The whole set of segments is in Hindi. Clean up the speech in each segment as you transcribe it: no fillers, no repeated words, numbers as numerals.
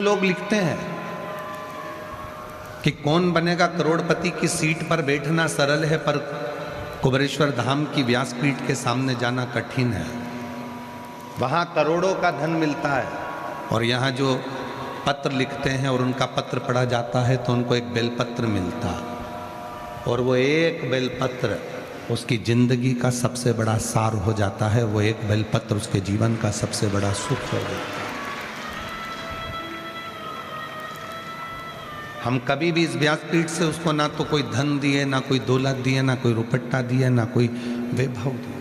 लोग लिखते हैं कि कौन बनेगा करोड़पति की सीट पर बैठना सरल है, पर कुबेरेश्वर धाम की व्यासपीठ के सामने जाना कठिन है। वहां करोड़ों का धन मिलता है और यहाँ जो पत्र लिखते हैं और उनका पत्र पढ़ा जाता है तो उनको एक बेलपत्र मिलता है और वो एक बेलपत्र उसकी जिंदगी का सबसे बड़ा सार हो जाता है। वो एक बेलपत्र उसके जीवन का सबसे बड़ा सुख हो जाता है। हम कभी भी इस व्यासपीठ से उसको ना तो कोई धन दिए, ना कोई दौलत दिए, ना कोई रुपट्टा दिए, ना कोई वैभव दिए।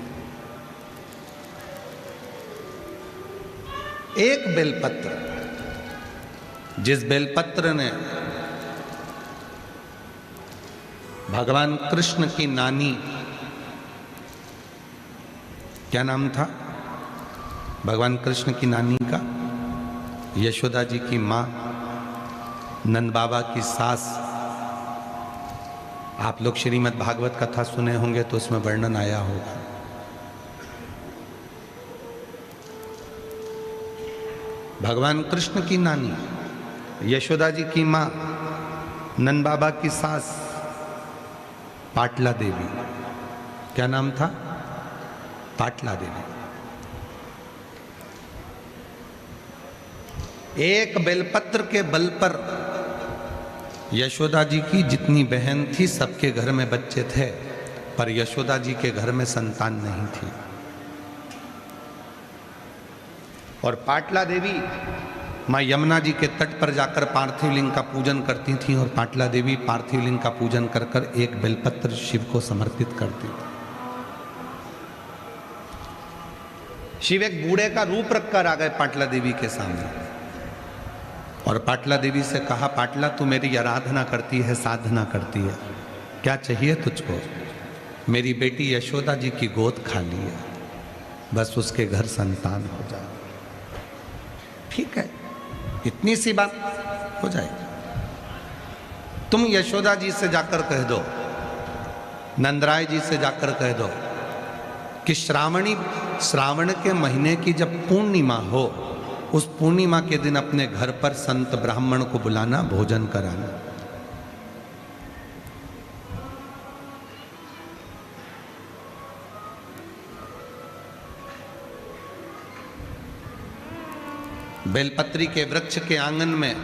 एक बेलपत्र, जिस बेलपत्र ने भगवान कृष्ण की नानी, क्या नाम था भगवान कृष्ण की नानी का? यशोदा जी की मां, नंद बाबा की सास। आप लोग श्रीमद् भागवत कथा सुने होंगे तो उसमें वर्णन आया होगा। भगवान कृष्ण की नानी, यशोदा जी की मां, नंद बाबा की सास, पाटला देवी। क्या नाम था? पाटला देवी। एक बेलपत्र के बल पर यशोदा जी की जितनी बहन थी सबके घर में बच्चे थे, पर यशोदा जी के घर में संतान नहीं थी। और पाटला देवी मां यमुना जी के तट पर जाकर पार्थिव लिंग का पूजन करती थी और पाटला देवी पार्थिव लिंग का पूजन कर कर एक बेलपत्र शिव को समर्पित करती थी। शिव एक बूढ़े का रूप रखकर आ गए पाटला देवी के सामने और पाटला देवी से कहा, पाटला तू मेरी आराधना करती है, साधना करती है, क्या चाहिए तुझको? मेरी बेटी यशोदा जी की गोद खाली है, बस उसके घर संतान हो जाए। ठीक है, इतनी सी बात हो जाएगी। तुम यशोदा जी से जाकर कह दो, नंदराय जी से जाकर कह दो कि श्रावण के महीने की जब पूर्णिमा हो, उस पूर्णिमा के दिन अपने घर पर संत ब्राह्मण को बुलाना, भोजन कराना। बेलपत्री के वृक्ष के आंगन में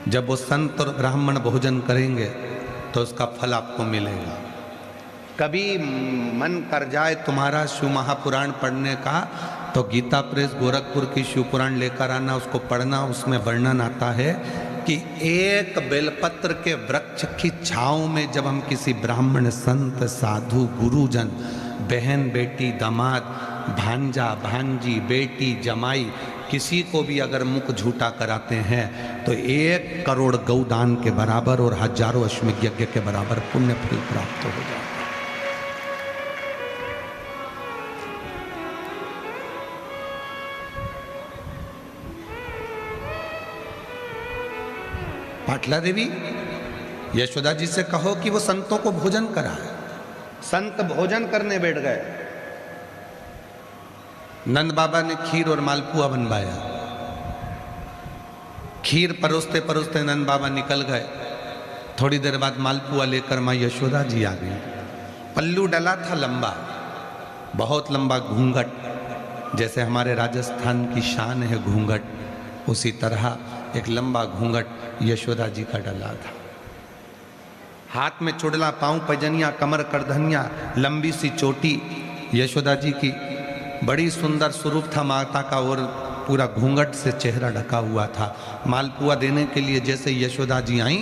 जब वो संत और ब्राह्मण भोजन करेंगे तो उसका फल आपको मिलेगा। कभी मन कर जाए तुम्हारा शिव महापुराण पढ़ने का तो गीता प्रेस गोरखपुर की शिव पुराण लेकर आना, उसको पढ़ना। उसमें वर्णन आता है कि एक बेलपत्र के वृक्ष की छांव में जब हम किसी ब्राह्मण, संत, साधु, गुरुजन, बहन, बेटी, दामाद, भांजा, भांजी, बेटी, जमाई, किसी को भी अगर मुख झूठा कराते हैं तो 1 करोड़ गौदान के बराबर और हजारों अश्वमेध यज्ञ के बराबर पुण्य फल प्राप्त हो जाए। पाटला देवी, यशोदा जी से कहो कि वो संतों को भोजन कराए। संत भोजन करने बैठ गए। नंद बाबा ने खीर और मालपुआ बनवाया। खीर परोसते परोसते नंद बाबा निकल गए। थोड़ी देर बाद मालपुआ लेकर मां यशोदा जी आ गई। पल्लू डला था लंबा, बहुत लंबा घूंघट, जैसे हमारे राजस्थान की शान है घूंघट, उसी तरह एक लंबा घूंघट यशोदा जी का डला था। हाथ में चुड़ला, पांव पैजनिया, कमर करधनिया, लंबी सी चोटी। यशोदा जी की बड़ी सुंदर स्वरूप था माता का और पूरा घूंघट से चेहरा ढका हुआ था। मालपुआ देने के लिए जैसे यशोदा जी आई,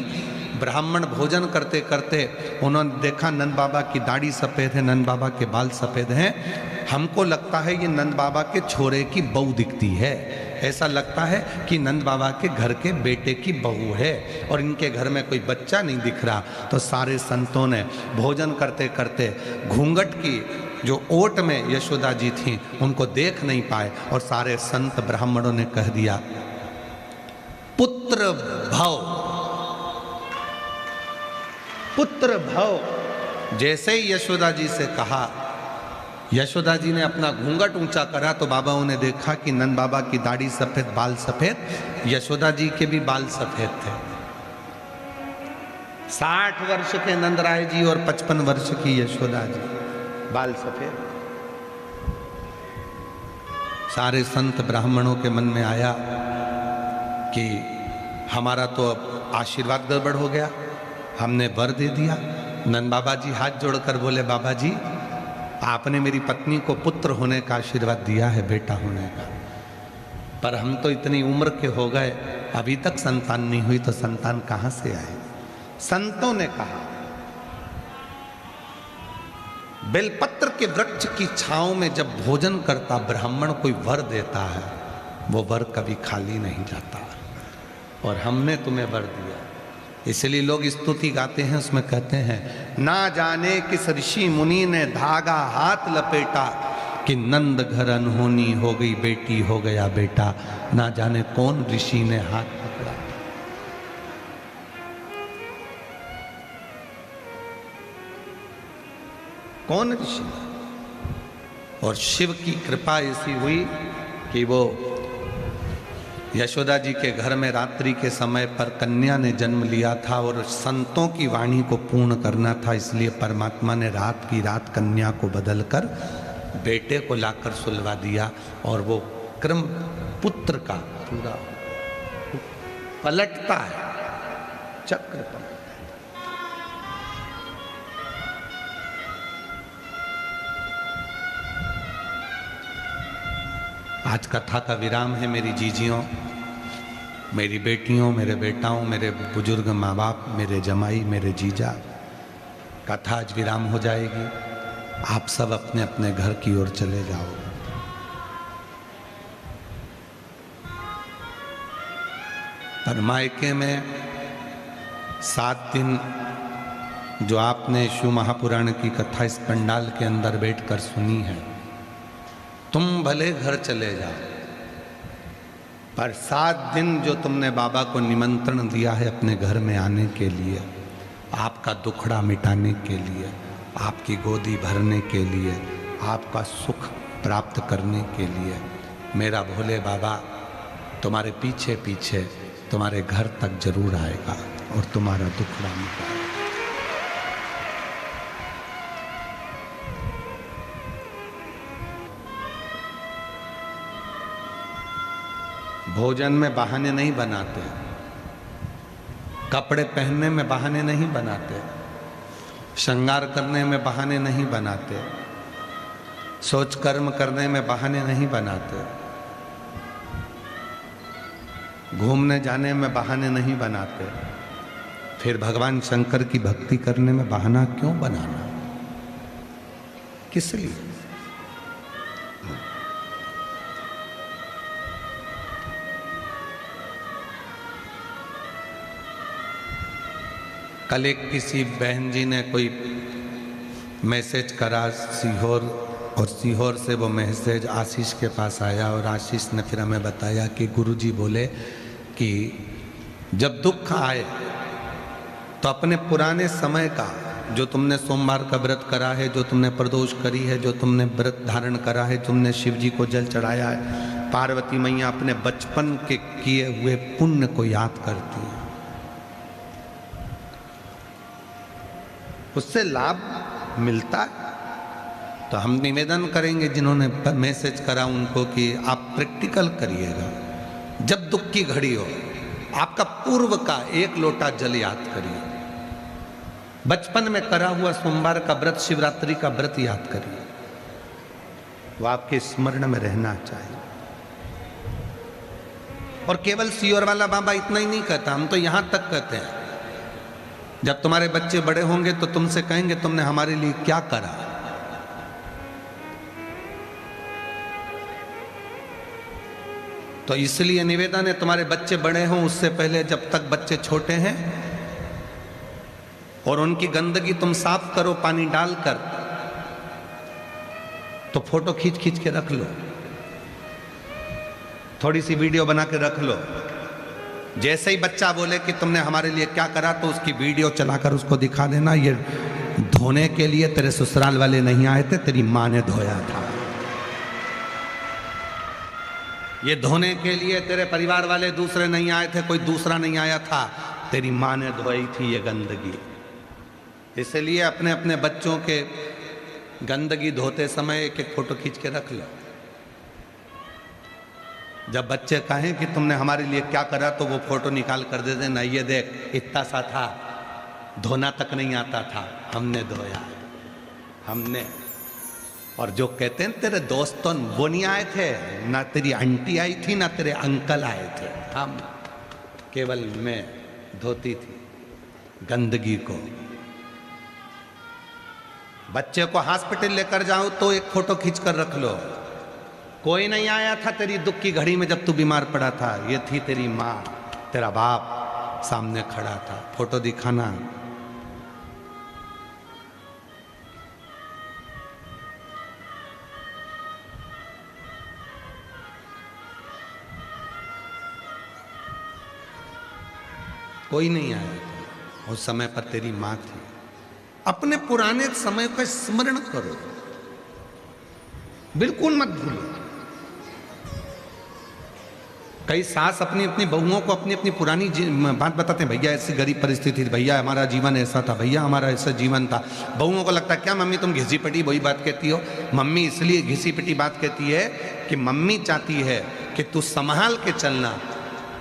ब्राह्मण भोजन करते करते उन्होंने देखा नंद बाबा की दाढ़ी सफ़ेद है, नंद बाबा के बाल सफ़ेद हैं। हमको लगता है ये नंद बाबा के छोरे की बहू दिखती है, ऐसा लगता है कि नंद बाबा के घर के बेटे की बहू है और इनके घर में कोई बच्चा नहीं दिख रहा। तो सारे संतों ने भोजन करते करते घूंघट की जो ओट में यशोदा जी थी उनको देख नहीं पाए और सारे संत ब्राह्मणों ने कह दिया, पुत्र भव, पुत्र भव। जैसे ही यशोदा जी से कहा यशोदा जी ने अपना घूंघट ऊंचा करा तो बाबाओं ने देखा कि नंद बाबा की दाढ़ी सफेद, बाल सफेद, यशोदा जी के भी बाल सफेद थे। 60 वर्ष के नंद राय जी और 55 वर्ष की यशोदा जी, बाल सफेद। सारे संत ब्राह्मणों के मन में आया कि हमारा तो अब आशीर्वाद गड़बड़ हो गया, हमने वर दे दिया। नंद बाबा जी हाथ जोड़कर बोले, बाबा जी आपने मेरी पत्नी को पुत्र होने का आशीर्वाद दिया है, बेटा होने का, पर हम तो इतनी उम्र के हो गए, अभी तक संतान नहीं हुई, तो संतान कहां से आए। संतों ने कहा बेलपत्र के वृक्ष की छांव में जब भोजन करता ब्राह्मण कोई वर देता है, वो वर कभी खाली नहीं जाता, और हमने तुम्हें वर दिया। इसलिए लोग स्तुति गाते हैं, उसमें कहते हैं, ना जाने किस ऋषि मुनि ने धागा हाथ लपेटा कि नंद घर अनहोनी हो गई बेटी, हो गया बेटा। ना जाने कौन ऋषि ने हाथ पकड़ा। कौन ऋषि? और शिव की कृपा ऐसी हुई कि वो यशोदा जी के घर में रात्रि के समय पर कन्या ने जन्म लिया था, और संतों की वाणी को पूर्ण करना था, इसलिए परमात्मा ने रात की रात कन्या को बदलकर बेटे को लाकर सुलवा दिया, और वो क्रम पुत्र का पूरा पलटता है, चक्र पलटता है। आज कथा का विराम है मेरी जीजियों, मेरी बेटियों, मेरे बेटाओं, मेरे बुजुर्ग माँ बाप, मेरे जमाई, मेरे जीजा। कथा आज विराम हो जाएगी, आप सब अपने अपने घर की ओर चले जाओ। पर मायके में 7 दिन जो आपने शिव महापुराण की कथा इस पंडाल के अंदर बैठकर सुनी है, तुम भले घर चले जाओ, पर 7 दिन जो तुमने बाबा को निमंत्रण दिया है अपने घर में आने के लिए, आपका दुखड़ा मिटाने के लिए, आपकी गोदी भरने के लिए, आपका सुख प्राप्त करने के लिए, मेरा भोले बाबा तुम्हारे पीछे पीछे तुम्हारे घर तक जरूर आएगा और तुम्हारा दुखड़ा मिटाएगा। भोजन में बहाने नहीं बनाते, कपड़े पहनने में बहाने नहीं बनाते, श्रृंगार करने में बहाने नहीं बनाते, सोच कर्म करने में बहाने नहीं बनाते, घूमने जाने में बहाने नहीं बनाते, फिर भगवान शंकर की भक्ति करने में बहाना क्यों बनाना? किस लिए? कल एक किसी बहन जी ने कोई मैसेज करा सीहोर, और सीहोर से वो मैसेज आशीष के पास आया, और आशीष ने फिर हमें बताया कि गुरुजी बोले कि जब दुख आए तो अपने पुराने समय का, जो तुमने सोमवार का व्रत करा है, जो तुमने प्रदोष करी है, जो तुमने व्रत धारण करा है, तुमने शिव जी को जल चढ़ाया है, पार्वती मैया अपने बचपन के किए हुए पुण्य को याद करती है, उससे लाभ मिलता है। तो हम निवेदन करेंगे जिन्होंने मैसेज करा उनको कि आप प्रैक्टिकल करिएगा। जब दुख की घड़ी हो, आपका पूर्व का 1 लोटा जल याद करिए, बचपन में करा हुआ सोमवार का व्रत, शिवरात्रि का व्रत याद करिए, वो आपके स्मरण में रहना चाहिए। और केवल सीहोर वाला बाबा इतना ही नहीं कहता, हम तो यहां तक कहते हैं, जब तुम्हारे बच्चे बड़े होंगे तो तुमसे कहेंगे तुमने हमारे लिए क्या करा। तो इसलिए निवेदन है, तुम्हारे बच्चे बड़े हों उससे पहले, जब तक बच्चे छोटे हैं, और उनकी गंदगी तुम साफ करो पानी डालकर, तो फोटो खींच खींच के रख लो, थोड़ी सी वीडियो बना के रख लो। जैसे ही बच्चा बोले कि तुमने हमारे लिए क्या करा, तो उसकी वीडियो चलाकर उसको दिखा देना, ये धोने के लिए तेरे ससुराल वाले नहीं आए थे, तेरी माँ ने धोया था। ये धोने के लिए तेरे परिवार वाले दूसरे नहीं आए थे, कोई दूसरा नहीं आया था, तेरी माँ ने धोई थी ये गंदगी। इसलिए अपने अपने बच्चों के गंदगी धोते समय एक एक फोटो खींच के रख लो। जब बच्चे कहें कि तुमने हमारे लिए क्या करा, तो वो फोटो निकाल कर दे देना, ये देख इतना सा था, धोना तक नहीं आता था, हमने धोया, हमने। और जो कहते हैं तेरे दोस्तों वो नहीं आए थे, ना तेरी आंटी आई थी, ना तेरे अंकल आए थे, हम केवल मैं धोती थी गंदगी को। बच्चे को हॉस्पिटल लेकर जाओ तो एक फोटो खींच कर रख लो। कोई नहीं आया था तेरी दुख की घड़ी में जब तू बीमार पड़ा था, ये थी तेरी माँ, तेरा बाप सामने खड़ा था, फोटो दिखाना। कोई नहीं आया था, उस समय पर तेरी माँ थी। अपने पुराने समय का स्मरण करो, बिल्कुल मत भूलो। कई सास अपनी अपनी बहुओं को अपनी अपनी पुरानी बात बताते हैं, भैया ऐसी गरीब परिस्थिति थी, भैया हमारा जीवन ऐसा था, भैया हमारा ऐसा जीवन था। बहुओं को लगता है क्या मम्मी तुम घिसी पिटी वही बात कहती हो। मम्मी इसलिए घिसी पिटी बात कहती है कि मम्मी चाहती है कि तू संभाल के चलना,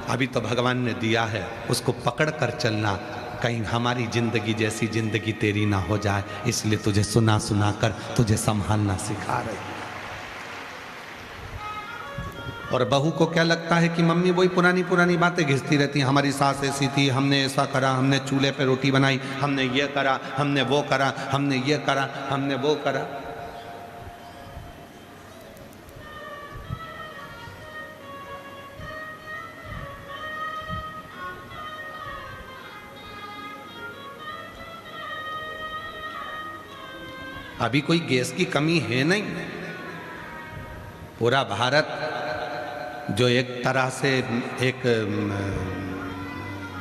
अभी तो भगवान ने दिया है, उसको पकड़ कर चलना, कहीं हमारी जिंदगी जैसी जिंदगी तेरी ना हो जाए, इसलिए तुझे सुना सुना कर तुझे संभालना सिखा रही। और बहू को क्या लगता है कि मम्मी वही पुरानी पुरानी बातें घिसती रहती हैं, हमारी सास ऐसी थी, हमने ऐसा करा, हमने चूल्हे पे रोटी बनाई, हमने ये करा, हमने वो करा, हमने ये करा, हमने वो करा। अभी कोई गैस की कमी है नहीं। पूरा भारत जो एक तरह से एक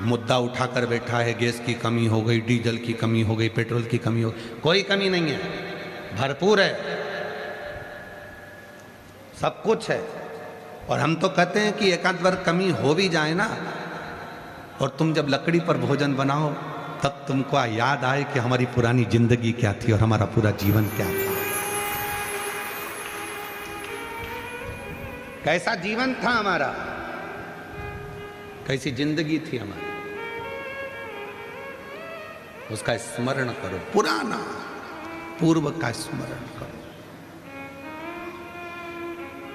मुद्दा उठाकर बैठा है, गैस की कमी हो गई, डीजल की कमी हो गई, पेट्रोल की कमी हो गई, कोई कमी नहीं है, भरपूर है, सब कुछ है। और हम तो कहते हैं कि एकाध बार कमी हो भी जाए ना, और तुम जब लकड़ी पर भोजन बनाओ तब तुमको याद आए कि हमारी पुरानी जिंदगी क्या थी और हमारा पूरा जीवन क्या था, कैसा जीवन था हमारा, कैसी जिंदगी थी हमारी, उसका स्मरण करो, पुराना पूर्व का स्मरण करो।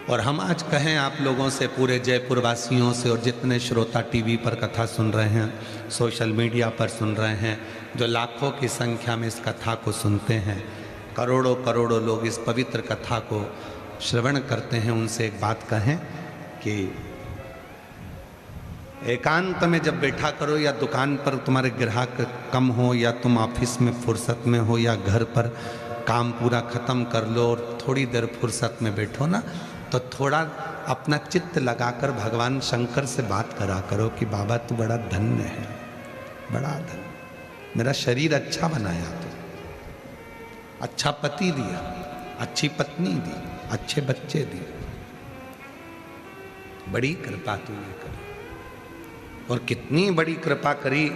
और हम आज कहें आप लोगों से, पूरे जयपुर वासियों से, और जितने श्रोता टीवी पर कथा सुन रहे हैं, सोशल मीडिया पर सुन रहे हैं, जो लाखों की संख्या में इस कथा को सुनते हैं, करोड़ों करोड़ों लोग इस पवित्र कथा को श्रवण करते हैं, उनसे एक बात कहें कि एकांत में जब बैठा करो, या दुकान पर तुम्हारे ग्राहक कम हो, या तुम ऑफिस में फुर्सत में हो, या घर पर काम पूरा खत्म कर लो और थोड़ी देर फुर्सत में बैठो ना, तो थोड़ा अपना चित्त लगाकर भगवान शंकर से बात करा करो कि बाबा तू बड़ा धन्य है, बड़ा धन्य, मेरा शरीर अच्छा बनाया तू, अच्छा पति दिया, अच्छी पत्नी दी, अच्छे बच्चे दिए, बड़ी कृपा तूने करी। और कितनी बड़ी कृपा करी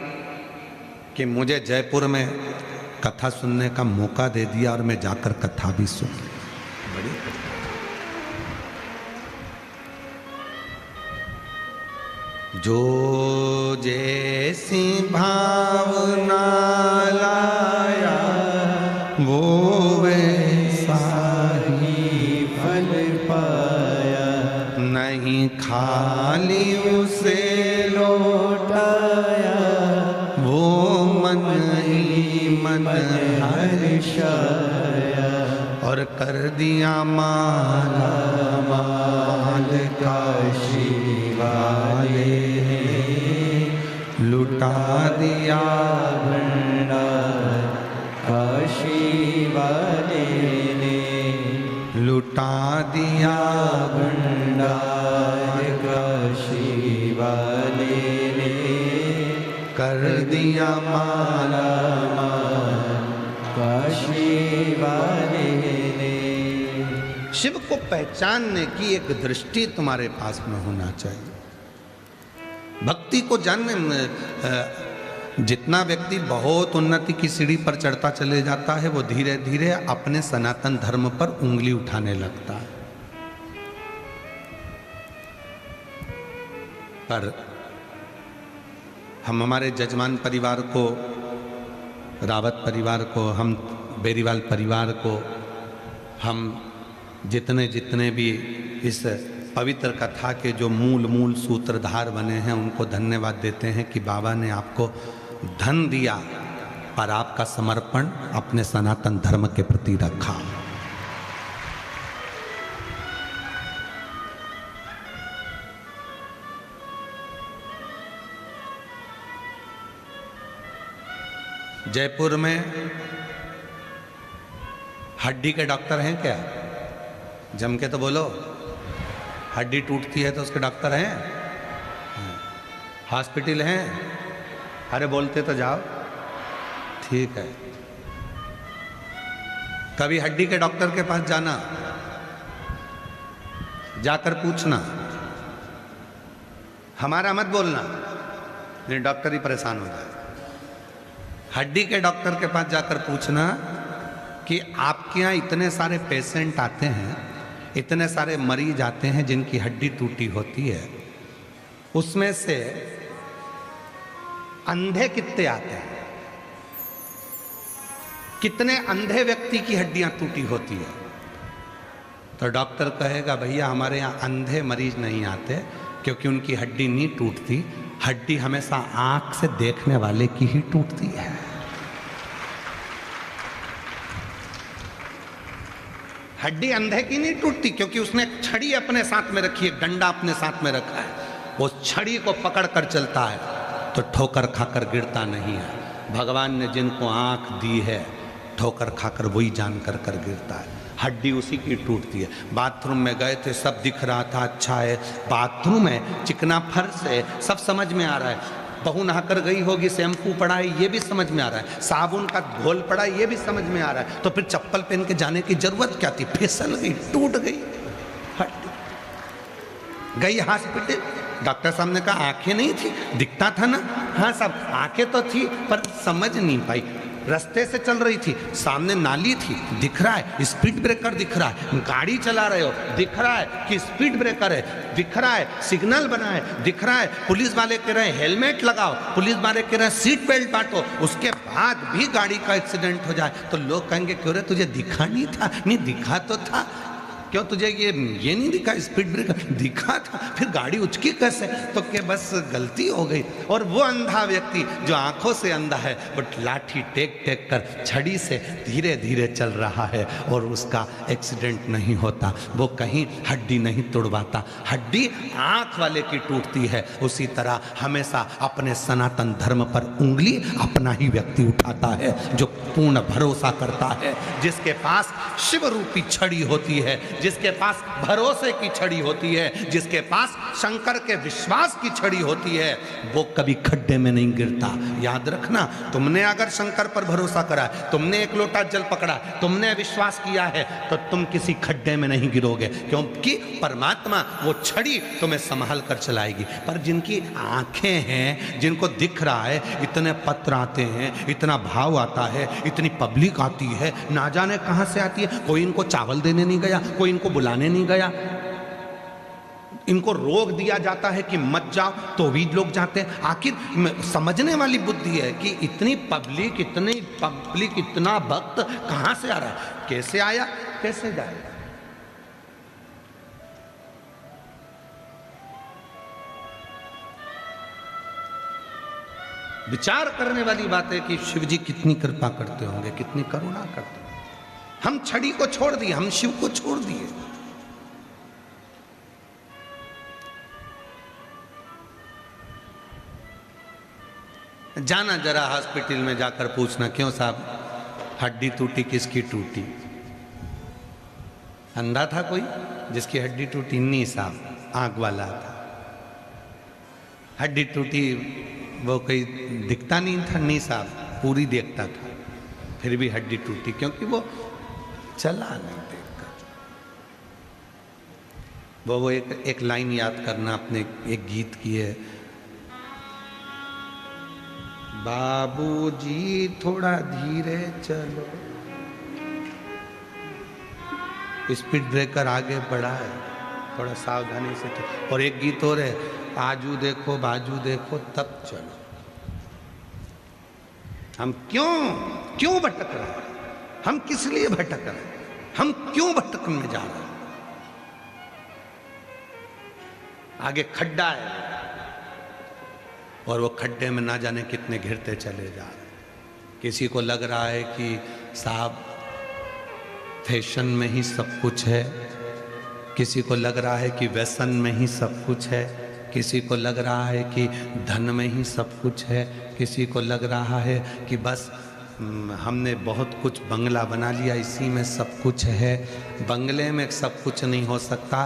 कि मुझे जयपुर में कथा सुनने का मौका दे दिया और मैं जाकर कथा भी सुन ली, बड़ी कृपा। जो जैसी भावना लाया वो वैसा ही फल पाया, नहीं खाली उसे लौटाया, वो मन ही मन हर्षाया, और कर दिया माला माल काशी वाले, लुटा दिया भंडार काशी वाले ने, लुटा दिया भंडार काशी वाले ने, कर दिया माला माल वाले ने। शिव को पहचानने की एक दृष्टि तुम्हारे पास में होना चाहिए। भक्ति को जानने में जितना व्यक्ति बहुत उन्नति की सीढ़ी पर चढ़ता चले जाता है, वो धीरे धीरे अपने सनातन धर्म पर उंगली उठाने लगता है। पर हम हमारे जजमान परिवार को, रावत परिवार को, हम बेरीवाल परिवार को, हम जितने जितने भी इस पवित्र कथा के जो मूल सूत्रधार बने हैं, उनको धन्यवाद देते हैं कि बाबा ने आपको धन दिया पर आपका समर्पण अपने सनातन धर्म के प्रति रखा। जयपुर में हड्डी के डॉक्टर हैं क्या? जम के तो बोलो। हड्डी टूटती है तो उसके डॉक्टर हैं, हॉस्पिटल हैं? अरे बोलते तो जाओ। ठीक है, कभी हड्डी के डॉक्टर के पास जाना, जाकर पूछना, हमारा मत बोलना, नहीं डॉक्टर ही परेशान हो जाए। हड्डी के डॉक्टर के पास जाकर पूछना कि आपके यहाँ इतने सारे पेशेंट आते हैं, इतने सारे मरीज आते हैं जिनकी हड्डी टूटी होती है, उसमें से अंधे कितने आते हैं? कितने अंधे व्यक्ति की हड्डियां टूटी होती है? तो डॉक्टर कहेगा भैया हमारे यहाँ अंधे मरीज नहीं आते क्योंकि उनकी हड्डी नहीं टूटती, हड्डी हमेशा आंख से देखने वाले की ही टूटती है। हड्डी अंधे की नहीं टूटती क्योंकि उसने एक छड़ी अपने साथ में रखी है, डंडा अपने साथ में रखा है, वो छड़ी को पकड़ कर चलता है तो ठोकर खाकर गिरता नहीं है। भगवान ने जिनको आंख दी है, ठोकर खाकर वही जान कर कर गिरता है। हड्डी उसी की टूटती है। बाथरूम में गए थे, सब दिख रहा था, अच्छा है। बाथरूम है, चिकना फर्श है, सब समझ में आ रहा है। बहू नहाकर गई होगी, शैम्पू पड़ा है, ये भी समझ में आ रहा है। साबुन का घोल पड़ा है, ये भी समझ में आ रहा है। तो फिर चप्पल पहन के जाने की जरूरत क्या थी? फिसल गई, टूट गई हड्डी। गई हॉस्पिटल, डॉक्टर साहब ने कहा आंखें नहीं थी, दिखता था ना। हाँ साहब, आंखें तो थी पर समझ नहीं पाई। रास्ते से चल रही थी, सामने नाली थी, दिख रहा है, स्पीड ब्रेकर दिख रहा है, गाड़ी चला रहे हो, दिख रहा है कि स्पीड ब्रेकर है, दिख रहा है सिग्नल बना है, दिख रहा है पुलिस वाले कह रहे हैं हेलमेट लगाओ, पुलिस वाले कह रहे हैं सीट बेल्ट बांटो, उसके बाद भी गाड़ी का एक्सीडेंट हो जाए तो लोग कहेंगे क्यों रे तुझे दिखा नहीं था? नहीं दिखा तो था। क्यों तुझे ये नहीं दिखा? स्पीड ब्रेकर दिखा था, फिर गाड़ी उचकी कैसे? तो क्या बस गलती हो गई। और वो अंधा व्यक्ति जो आंखों से अंधा है, वो लाठी टेक टेक कर छड़ी से धीरे धीरे चल रहा है और उसका एक्सीडेंट नहीं होता, वो कहीं हड्डी नहीं तोड़वाता। हड्डी आंख वाले की टूटती है। उसी तरह हमेशा अपने सनातन धर्म पर उंगली अपना ही व्यक्ति उठाता है जो पूर्ण भरोसा करता है, जिसके पास शिव रूपी छड़ी होती है, जिसके पास भरोसे की छड़ी होती है, जिसके पास शंकर के विश्वास की छड़ी होती है, वो कभी खड्डे में नहीं गिरता। याद रखना, तुमने अगर शंकर पर भरोसा करा है, तुमने एक लोटा जल पकड़ा, तुमने विश्वास किया है, तो तुम किसी खड्डे में नहीं गिरोगे, क्योंकि परमात्मा वो छड़ी तुम्हें संभाल कर चलाएगी। पर जिनकी आंखें हैं, जिनको दिख रहा है, इतने पत्र आते हैं, इतना भाव आता है, इतनी पब्लिक आती है, ना जाने कहां से आती है। कोई इनको चावल देने नहीं गया, कोई इनको बुलाने नहीं गया, इनको रोक दिया जाता है कि मत जाओ तो भी लोग जाते हैं। आखिर समझने वाली बुद्धि है कि इतनी पब्लिक, इतना भक्त कहां से आ रहा है, कैसे आया, कैसे जाए। विचार करने वाली बात है कि शिव जी कितनी कृपा करते होंगे, कितनी करुणा करते होंगे। हम छड़ी को छोड़ दिए, हम शिव को छोड़ दिए। जाना जरा हॉस्पिटल में जाकर पूछना, क्यों साहब हड्डी टूटी, किसकी टूटी? अंधा था कोई जिसकी हड्डी टूटी? नहीं साहब, आंख वाला था। हड्डी टूटी, वो कोई दिखता नहीं था? नहीं साहब, पूरी देखता था। फिर भी हड्डी टूटी, क्योंकि वो चला नहीं देखकर। वो एक लाइन याद करना, अपने एक गीत की है, बाबूजी थोड़ा धीरे चलो, स्पीड ब्रेकर आगे बढ़ा है, थोड़ा सावधानी से चलो। और एक गीत और है, आजू देखो बाजू देखो तब चलो। हम क्यों भटक रहे हैं? हम किस लिए भटक रहे हैं? हम क्यों भटकन में जा रहे हैं? आगे खड्डा है और वो खड्डे में ना जाने कितने घिरते चले जा रहे हैं। किसी को लग रहा है कि साहब फैशन में ही सब कुछ है, किसी को लग रहा है कि व्यसन में ही सब कुछ है, किसी को लग रहा है कि धन में ही सब कुछ है, किसी को लग रहा है कि बस हमने बहुत कुछ बंगला बना लिया इसी में सब कुछ है। बंगले में सब कुछ नहीं हो सकता।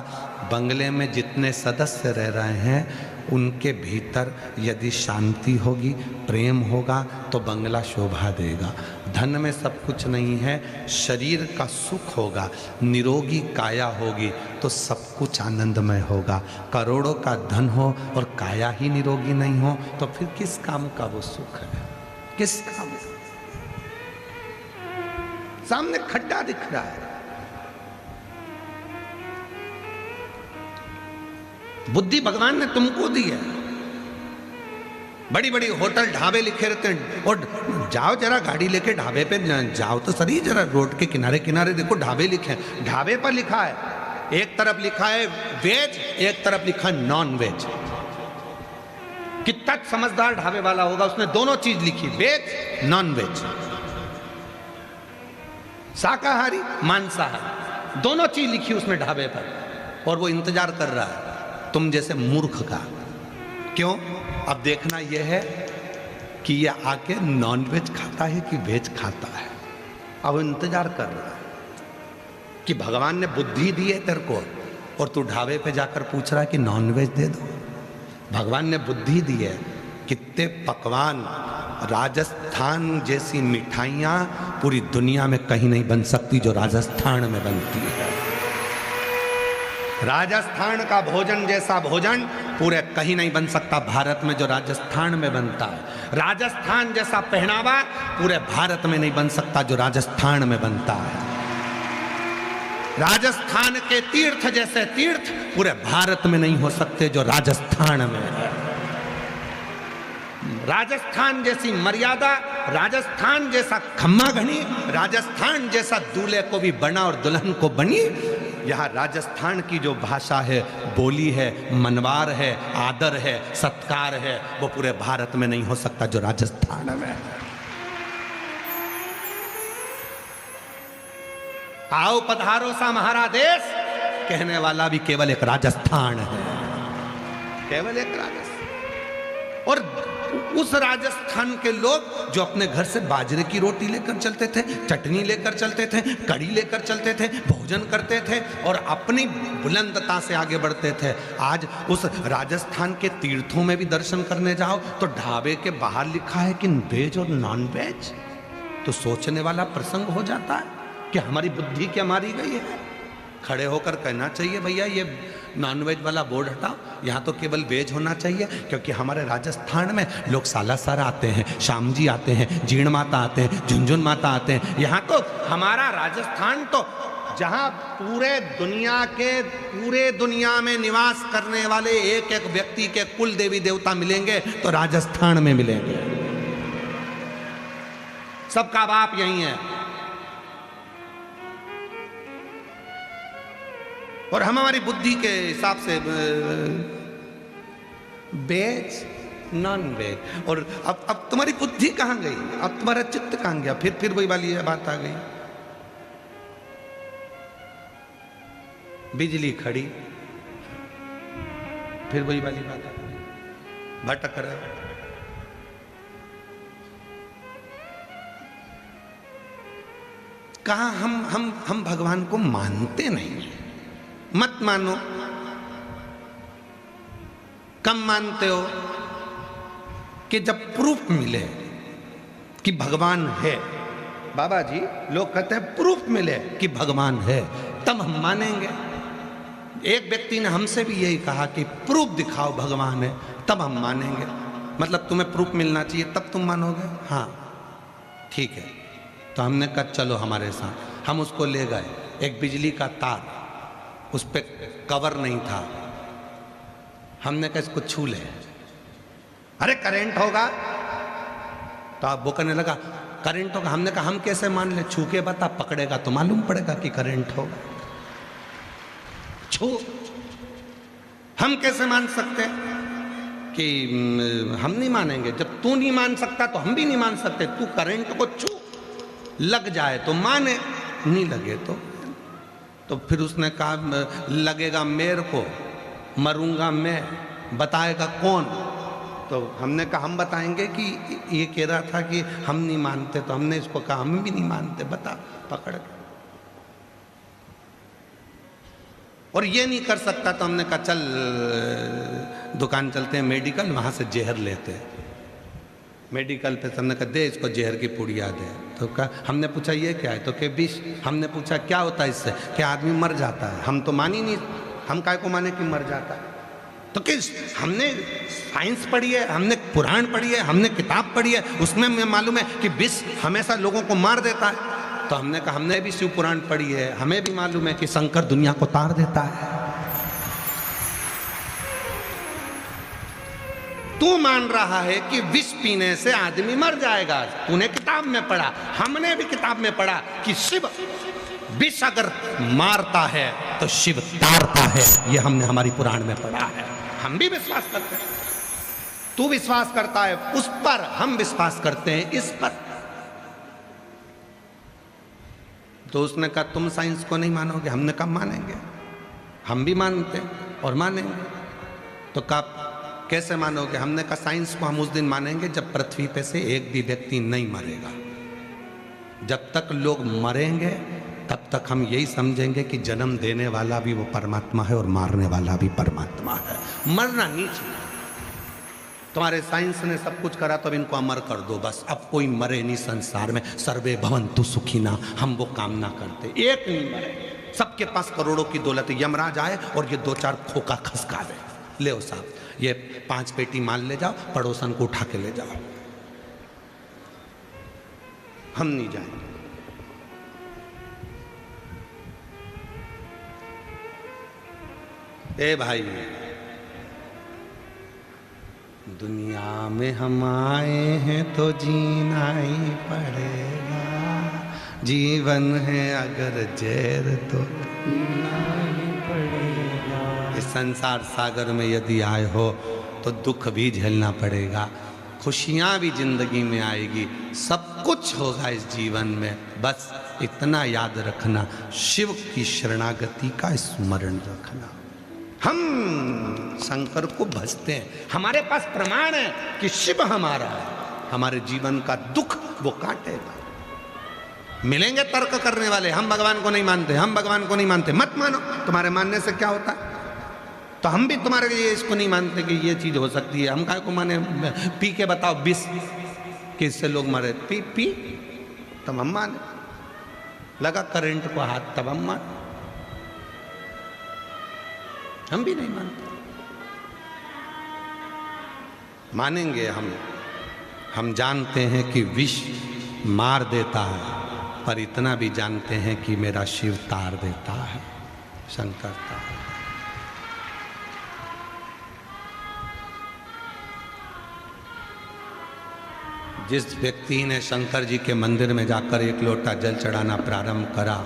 बंगले में जितने सदस्य रह रहे हैं उनके भीतर यदि शांति होगी, प्रेम होगा तो बंगला शोभा देगा। धन में सब कुछ नहीं है, शरीर का सुख होगा, निरोगी काया होगी तो सब कुछ आनंदमय होगा। करोड़ों का धन हो और काया ही निरोगी नहीं हो तो फिर किस काम का वो सुख है? किस काम का? सामने खड्डा दिख रहा है। बुद्धि भगवान ने तुमको दी है। बड़ी बड़ी होटल ढाबे लिखे रहते हैं, और जाओ जरा गाड़ी लेके ढाबे पे जाओ तो सही, जरा रोड के किनारे किनारे देखो ढाबे लिखे हैं। ढाबे पर लिखा है, एक तरफ लिखा है वेज, एक तरफ लिखा है नॉन वेज। कितना समझदार ढाबे वाला होगा, उसने दोनों चीज लिखी, वेज नॉन वेज, शाकाहारी मांसाहारी, दोनों चीज लिखी उसने ढाबे पर। और वो इंतजार कर रहा है तुम जैसे मूर्ख का। क्यों? अब देखना यह है कि ये आके नॉन वेज खाता है कि वेज खाता है। अब इंतजार कर रहा है कि भगवान ने बुद्धि दी है तेरे को और तू ढाबे पे जाकर पूछ रहा है कि नॉन वेज दे दो। भगवान ने बुद्धि दी है। कितने पकवान, राजस्थान जैसी मिठाइयाँ पूरी दुनिया में कहीं नहीं बन सकती जो राजस्थान में बनती है। राजस्थान का भोजन जैसा भोजन पूरे कहीं नहीं बन सकता भारत में जो राजस्थान में बनता है। राजस्थान जैसा पहनावा पूरे भारत में नहीं बन सकता जो राजस्थान में बनता है। राजस्थान के तीर्थ जैसे तीर्थ पूरे भारत में नहीं हो सकते जो राजस्थान में है। राजस्थान जैसी मर्यादा, राजस्थान जैसा खम्मा घनी, राजस्थान जैसा दूल्हे को भी बना और दुल्हन को बनी। यहाँ राजस्थान की जो भाषा है, बोली है, मनवार है, आदर है, सत्कार है, वो पूरे भारत में नहीं हो सकता जो राजस्थान में है। आओ पधारो सा हमारा देश कहने वाला भी केवल एक राजस्थान है, केवल एक राजस्थान। और उस राजस्थान के लोग जो अपने घर से बाजरे की रोटी लेकर चलते थे, चटनी लेकर चलते थे, कड़ी लेकर चलते थे, भोजन करते थे और अपनी बुलंदता से आगे बढ़ते थे, आज उस राजस्थान के तीर्थों में भी दर्शन करने जाओ तो ढाबे के बाहर लिखा है कि वेज और नॉन वेज। तो सोचने वाला प्रसंग हो जाता है कि हमारी बुद्धि क्या मारी गई है। खड़े होकर कहना चाहिए भैया ये नॉन वेज वाला बोर्ड हटाओ, यहाँ तो केवल वेज होना चाहिए। क्योंकि हमारे राजस्थान में लोग सालासर आते हैं, श्याम जी आते हैं, जीण माता आते हैं, झुंझुन माता आते हैं। यहाँ तो हमारा राजस्थान तो जहाँ पूरे दुनिया में निवास करने वाले एक एक व्यक्ति के कुल देवी देवता मिलेंगे तो राजस्थान में मिलेंगे। सबका बाप यही है। और हम हमारी बुद्धि के हिसाब से वेज नॉन वेज। और अब तुम्हारी बुद्धि कहाँ गई? अब तुम्हारा चित्त कहाँ गया? फिर वही वाली बात आ गई। बिजली खड़ी, फिर वही वाली बात आ गई। भटक रहे। कहाँ हम भगवान को मानते नहीं हैं। मत मानो। कम मानते हो कि जब प्रूफ मिले कि भगवान है बाबा जी लोग कहते हैं प्रूफ मिले कि भगवान है तब हम मानेंगे। एक व्यक्ति ने हमसे भी यही कहा कि प्रूफ दिखाओ भगवान है तब हम मानेंगे। मतलब तुम्हें प्रूफ मिलना चाहिए तब तुम मानोगे? हाँ ठीक है। तो हमने कहा चलो हमारे साथ। हम उसको ले गए, एक बिजली का तार, उस पर कवर नहीं था। हमने कहा इसको छू ले, अरे करंट होगा। तो आप वो करने लगा करंट होगा। हमने कहा हम कैसे मान ले, छू के बता, पकड़ेगा तो मालूम पड़ेगा कि करंट होगा। छू, हम कैसे मान सकते कि हम नहीं मानेंगे? जब तू नहीं मान सकता तो हम भी नहीं मान सकते। तू करंट को छू, लग जाए तो माने, नहीं लगे तो फिर उसने कहा लगेगा मेरे को, मरूंगा मैं, बताएगा कौन? तो हमने कहा हम बताएंगे कि ये कह रहा था कि हम नहीं मानते। तो हमने इसको कहा हम भी नहीं मानते, बता, पकड़ के। और ये नहीं कर सकता तो हमने कहा चल दुकान चलते हैं मेडिकल, वहां से जहर लेते हैं। मेडिकल पे हमने कहा दे इसको जहर की पुड़िया दे। तो कहा, हमने पूछा ये क्या है? तो क्या विष। हमने पूछा क्या होता है इससे? क्या आदमी मर जाता है। हम तो मान ही नहीं, हम काय को माने कि मर जाता है? तो किस, हमने साइंस पढ़ी है, हमने पुराण पढ़ी है, हमने किताब पढ़ी है, उसमें हमें मालूम है कि विष हमेशा लोगों को मार देता है। तो हमने कहा हमने भी शिव पुराण पढ़ी है, हमें भी मालूम है कि शंकर दुनिया को तार देता है। तू मान रहा है कि विष पीने से आदमी मर जाएगा, तूने किताब में पढ़ा, हमने भी किताब में पढ़ा कि शिव विष अगर मारता है तो शिव तारता है। ये हमने हमारी पुराण में पढ़ा है, हम भी विश्वास करते हैं। तू विश्वास करता है उस पर, हम विश्वास करते हैं इस पर। तो उसने कहा तुम साइंस को नहीं मानोगे। हमने कहा मानेंगे, हम भी मानते हैं और मानेंगे। तो कहा कैसे मानोगे? हमने कहा साइंस को हम उस दिन मानेंगे जब पृथ्वी पे से एक भी व्यक्ति नहीं मरेगा। जब तक लोग मरेंगे तब तक हम यही समझेंगे कि जन्म देने वाला भी वो परमात्मा है और मारने वाला भी परमात्मा है। मरना नहीं चाहिए। तुम्हारे साइंस ने सब कुछ करा तो अब इनको अमर कर दो बस, अब कोई मरे नहीं संसार में, सर्वे भवन्तु सुखिना, हम वो कामना करते। एक नहीं मरे, सबके पास करोड़ों की दौलत, यमराज आए और ये 2-4 खोखा खसका दे, ले साहब ये 5 पेटी माल ले जाओ, पड़ोसन को उठा के ले जाओ। हम नहीं जाएंगे। ए भाई, दुनिया में हम आए हैं तो जीना ही पड़ेगा, जीवन है अगर जहर तो पीना ही पड़ेगा। इस संसार सागर में यदि आए हो तो दुख भी झेलना पड़ेगा, खुशियां भी जिंदगी में आएगी, सब कुछ होगा इस जीवन में। बस इतना याद रखना, शिव की शरणागति का स्मरण रखना। हम शंकर को भजते हैं, हमारे पास प्रमाण है कि शिव हमारा है, हमारे जीवन का दुख वो काटेगा। मिलेंगे तर्क करने वाले, हम भगवान को नहीं मानते, हम भगवान को नहीं मानते। मत मानो, तुम्हारे मानने से क्या होता है? तो हम भी तुम्हारे लिए इसको नहीं मानते कि ये चीज हो सकती है। हम काय को माने? पी के बताओ विष कि इससे लोग मरे, पी पी तब हम माने। लगा करंट को हाथ तब हम माने, हम भी नहीं मानते। मानेंगे हम जानते हैं कि विष मार देता है, पर इतना भी जानते हैं कि मेरा शिव तार देता है, शंकर तार। जिस व्यक्ति ने शंकर जी के मंदिर में जाकर 1 लोटा जल चढ़ाना प्रारंभ करा,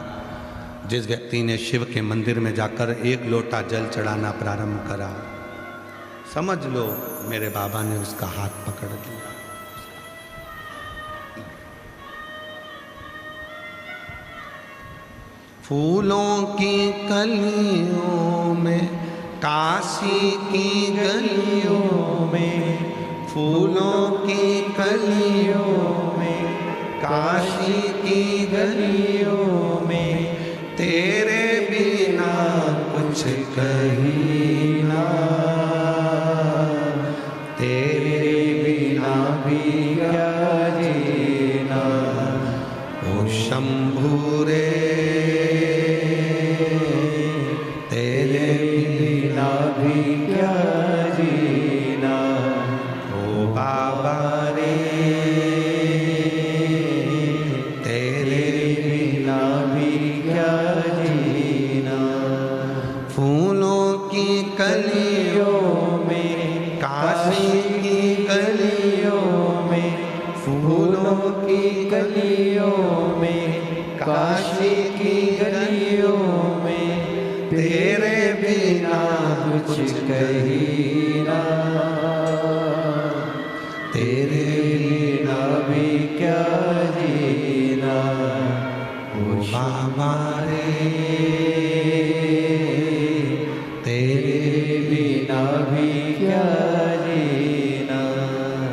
जिस व्यक्ति ने शिव के मंदिर में जाकर 1 लोटा जल चढ़ाना प्रारंभ करा, समझ लो मेरे बाबा ने उसका हाथ पकड़ लिया। फूलों की कलियों में, काशी की गलियों में, फूलों की कलियों में, काशी की गलियों में, तेरे बिना कुछ कहीं ना, तेरे बिना भी क्या जीना, ओ शंभू रे तेरे बिना भी क्या जीना, ओ बाबा रे तेरे बिना भी क्या जीना। फूलों की कलियों में काशी की गलियों में, फूलों की गलियों में, काशी की गलियों में, तेरे बिना कुछ कही ना, तेरे बिना भी क्या जीना। ओ बाबा रे तेरे बिना भी क्या जीना।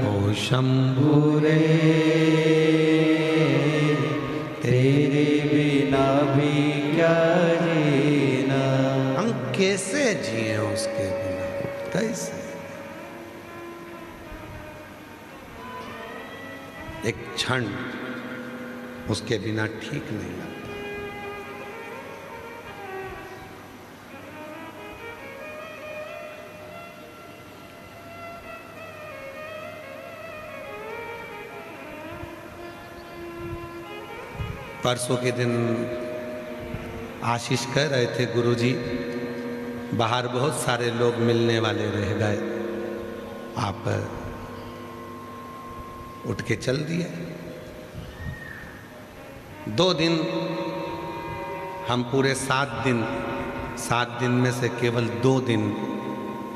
ओ शंभू रे तेरे बिना भी क्या जीना। हम कैसे जिए उसके बिना, कैसे? एक क्षण उसके बिना ठीक नहीं लगता। परसों के दिन आशीष कह रहे थे, गुरुजी बाहर बहुत सारे लोग मिलने वाले रह गए, आप उठ के चल दिए। 2 दिन, हम पूरे 7 दिन में से केवल 2 दिन,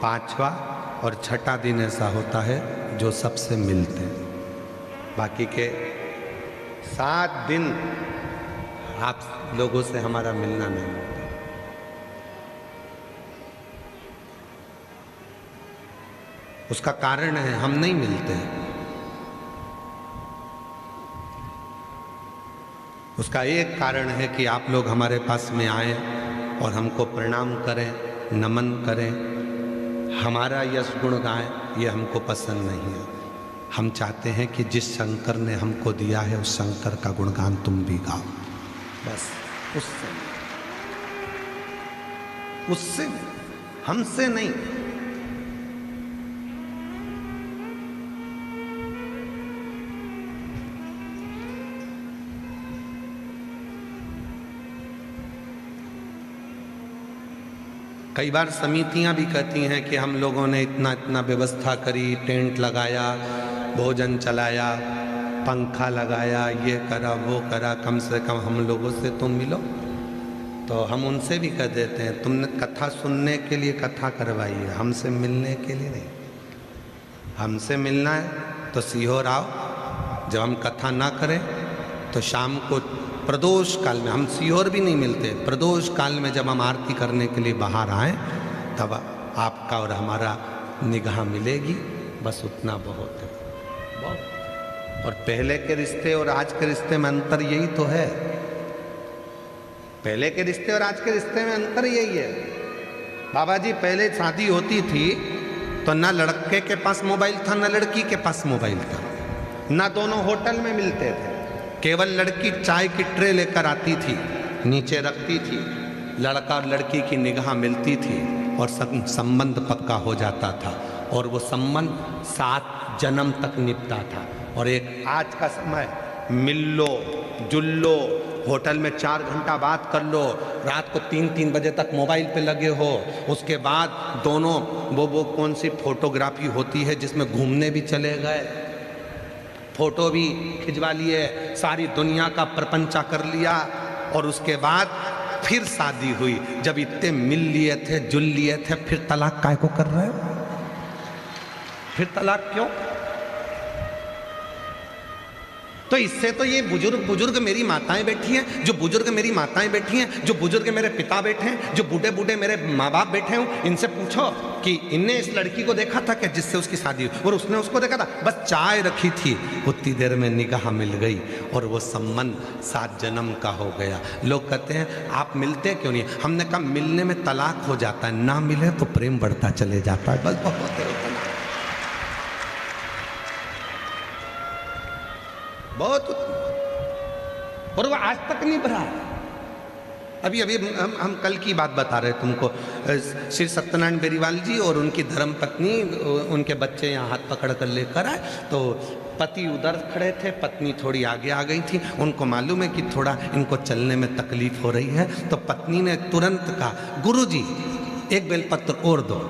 5वां और 6ठा दिन ऐसा होता है जो सबसे मिलते हैं। बाकी के 7 दिन आप लोगों से हमारा मिलना नहीं होता। उसका कारण है हम नहीं मिलते हैं। उसका एक कारण है कि आप लोग हमारे पास में आए और हमको प्रणाम करें, नमन करें, हमारा यश गुण गाएं, ये हमको पसंद नहीं है। हम चाहते हैं कि जिस शंकर ने हमको दिया है उस शंकर का गुणगान तुम भी गाओ, बस उससे हमसे नहीं। कई बार समितियां भी कहती हैं कि हम लोगों ने इतना इतना व्यवस्था करी, टेंट लगाया, भोजन चलाया, पंखा लगाया, ये करा वो करा, कम से कम हम लोगों से तुम मिलो। तो हम उनसे भी कह देते हैं, तुमने कथा सुनने के लिए कथा करवाई है, हमसे मिलने के लिए नहीं। हमसे मिलना है तो सीहोर आओ, जब हम कथा ना करें तो शाम को प्रदोष काल में, हम सीहोर भी नहीं मिलते, प्रदोष काल में जब हम आरती करने के लिए बाहर आए तब आपका और हमारा निगाह मिलेगी, बस उतना बहुत है, बहुत। और पहले के रिश्ते और आज के रिश्ते में अंतर यही तो है। पहले के रिश्ते और आज के रिश्ते में अंतर यही है। बाबा जी, पहले शादी होती थी तो ना लड़के के पास मोबाइल था ना लड़की के पास मोबाइल था, ना दोनों होटल में मिलते थे। केवल लड़की चाय की ट्रे लेकर आती थी, नीचे रखती थी, लड़का और लड़की की निगाह मिलती थी और संबंध पक्का हो जाता था, और वो संबंध 7 जन्म तक निपटा था। और एक आज का समय, मिल लो, जुल लो, होटल में 4 घंटा बात कर लो, रात को 3-3 बजे तक मोबाइल पे लगे हो, उसके बाद दोनों वो कौन सी फोटोग्राफी होती है जिसमें घूमने भी चले गए, फोटो भी खिंचवा लिए, सारी दुनिया का प्रपंचा कर लिया, और उसके बाद फिर शादी हुई। जब इतने मिल लिए थे, जुल लिए थे, फिर तलाक काय को कर रहे हो? फिर तलाक क्यों? तो इससे तो ये बुजुर्ग मेरी माताएं बैठी हैं, जो बुजुर्ग मेरी माताएं बैठी हैं, जो बुजुर्ग मेरे पिता बैठे हैं, जो बूढ़े बूढ़े मेरे माँ बाप बैठे हैं, इनसे पूछो कि इनने इस लड़की को देखा था क्या जिससे उसकी शादी हुई, और उसने उसको देखा था, बस चाय रखी थी, उतनी देर में निगाह मिल गई और वो संबंध 7 जन्म का हो गया। लोग कहते हैं आप मिलते क्यों नहीं? हमने कहा मिलने में तलाक हो जाता है, ना मिले तो प्रेम बढ़ता चले जाता है, बस बहुत है, बहुत। और वो आज तक नहीं भरा। अभी अभी हम कल की बात बता रहे तुमको, श्री सत्यनारायण बेरीवाल जी और उनकी धर्म पत्नी, उनके बच्चे यहाँ हाथ पकड़ कर लेकर आए, तो पति उधर खड़े थे, पत्नी थोड़ी आगे आ गई थी। उनको मालूम है कि थोड़ा इनको चलने में तकलीफ हो रही है, तो पत्नी ने तुरंत कहा, गुरुजी एक बेलपत्र और दो।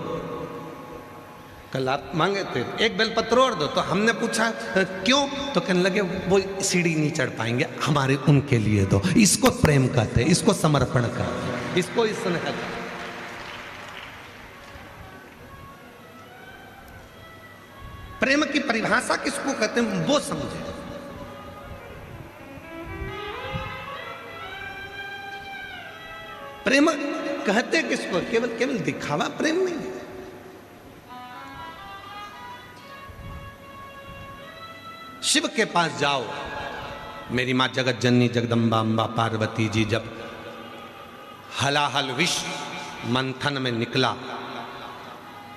कल आप मांगे थे एक बेलपत्र और दो, तो हमने पूछा क्यों, तो कहने लगे वो सीढ़ी नहीं चढ़ पाएंगे, हमारे उनके लिए दो। इसको प्रेम कहते हैं, इसको समर्पण कहते हैं, इसको स्नेह कहते हैं। प्रेम की परिभाषा किसको कहते हैं वो समझे। प्रेम कहते किसको, केवल केवल दिखावा प्रेम नहीं है। शिव के पास जाओ, मेरी मां जगत जननी जगदम्बा अम्बा पार्वती जी जब हलाहल विष मंथन में निकला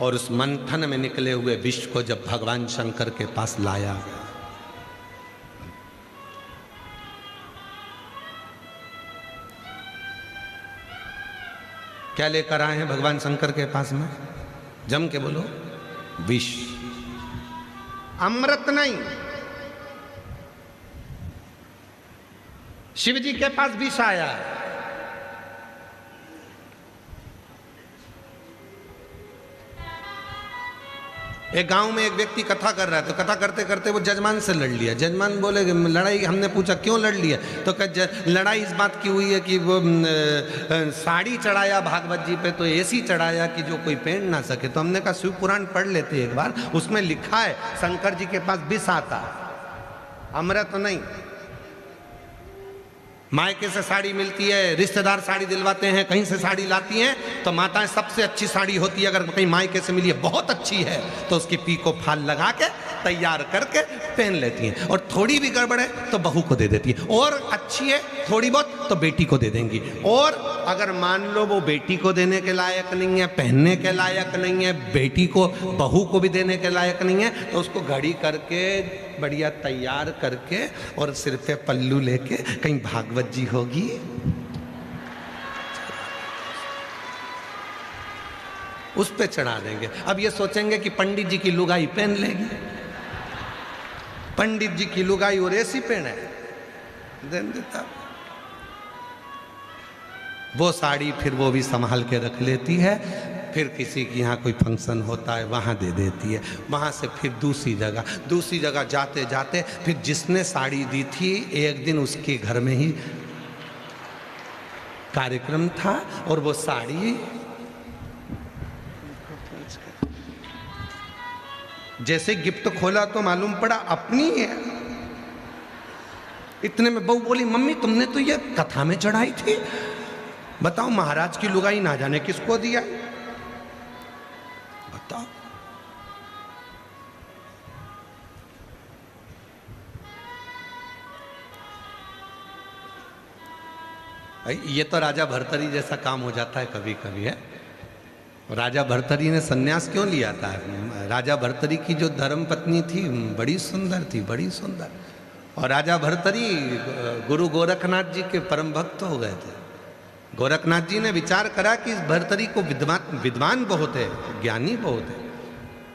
और उस मंथन में निकले हुए विष को जब भगवान शंकर के पास लाया गया, क्या लेकर आए हैं भगवान शंकर के पास में, जम के बोलो, विष, अमृत नहीं। शिव जी के पास विष आया है। एक गांव में एक व्यक्ति कथा कर रहा था, तो कथा करते करते वो जजमान से लड़ लिया। जजमान बोले लड़ाई, हमने पूछा क्यों लड़ लिया, तो लड़ाई इस बात की हुई है कि वो साड़ी चढ़ाया भागवत जी पे, तो ऐसी चढ़ाया कि जो कोई पहन ना सके। तो हमने कहा शिव पुराण पढ़ लेते एक बार, उसमें लिखा है शंकर जी के पास विष आता, अमृत नहीं। मायके से साड़ी मिलती है, रिश्तेदार साड़ी दिलवाते हैं, कहीं से साड़ी लाती हैं, तो माताएं सबसे अच्छी साड़ी होती है, अगर कहीं मायके से मिली है बहुत अच्छी है तो उसकी पीको फाल लगा के तैयार करके पहन लेती हैं। और थोड़ी भी गड़बड़ है तो बहू को दे देती है, और अच्छी है थोड़ी बहुत तो बेटी को दे देंगी। और अगर मान लो वो बेटी को देने के लायक नहीं है, पहनने के लायक नहीं है, बेटी को बहू को भी देने के लायक नहीं है, तो उसको घड़ी करके बढ़िया तैयार करके और सिर पे पल्लू लेके कहीं भागवत जी होगी, उस पे चढ़ा देंगे। अब ये सोचेंगे कि पंडित जी की लुगाई पहन लेगी, पंडित जी की लुगाई और ऐसी पहने देन देता वो साड़ी, फिर वो भी संभाल के रख लेती है। फिर किसी के यहाँ कोई फंक्शन होता है वहाँ दे देती है, वहाँ से फिर दूसरी जगह जाते जाते फिर जिसने साड़ी दी थी एक दिन उसके घर में ही कार्यक्रम था और वो साड़ी जैसे गिफ्ट खोला तो मालूम पड़ा अपनी है। इतने में बहू बोली, मम्मी तुमने तो ये कथा में चढ़ाई थी, बताओ महाराज की लुगाई ना जाने किसको दिया, बताओ। ये तो राजा भर्तरी जैसा काम हो जाता है कभी कभी है। राजा भर्तरी ने सन्यास क्यों लिया था? राजा भर्तरी की जो धर्म पत्नी थी बड़ी सुंदर थी, बड़ी सुंदर। और राजा भर्तरी गुरु गोरखनाथ जी के परम भक्त हो गए थे। गोरखनाथ जी ने विचार करा कि इस भर्तरी को विद्वान बहुत है, ज्ञानी बहुत है,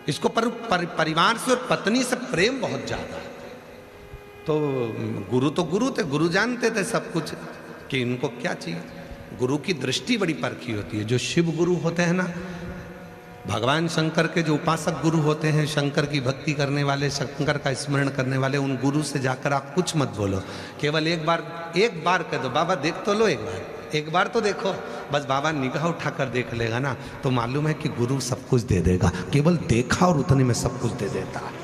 इसको परिवार से और पत्नी से प्रेम बहुत ज्यादा है। तो गुरु थे, गुरु जानते थे सब कुछ कि इनको क्या चाहिए। गुरु की दृष्टि बड़ी परखी होती है। जो शिव गुरु होते हैं ना, भगवान शंकर के जो उपासक गुरु होते हैं, शंकर की भक्ति करने वाले, शंकर का स्मरण करने वाले, उन गुरु से जाकर आप कुछ मत बोलो, केवल एक बार कह दो, बाबा देख तो लो, एक बार तो देखो। बस बाबा निगाह उठाकर देख लेगा ना तो मालूम है कि गुरु सब कुछ दे देगा। केवल देखा और उतने में सब कुछ दे देता है।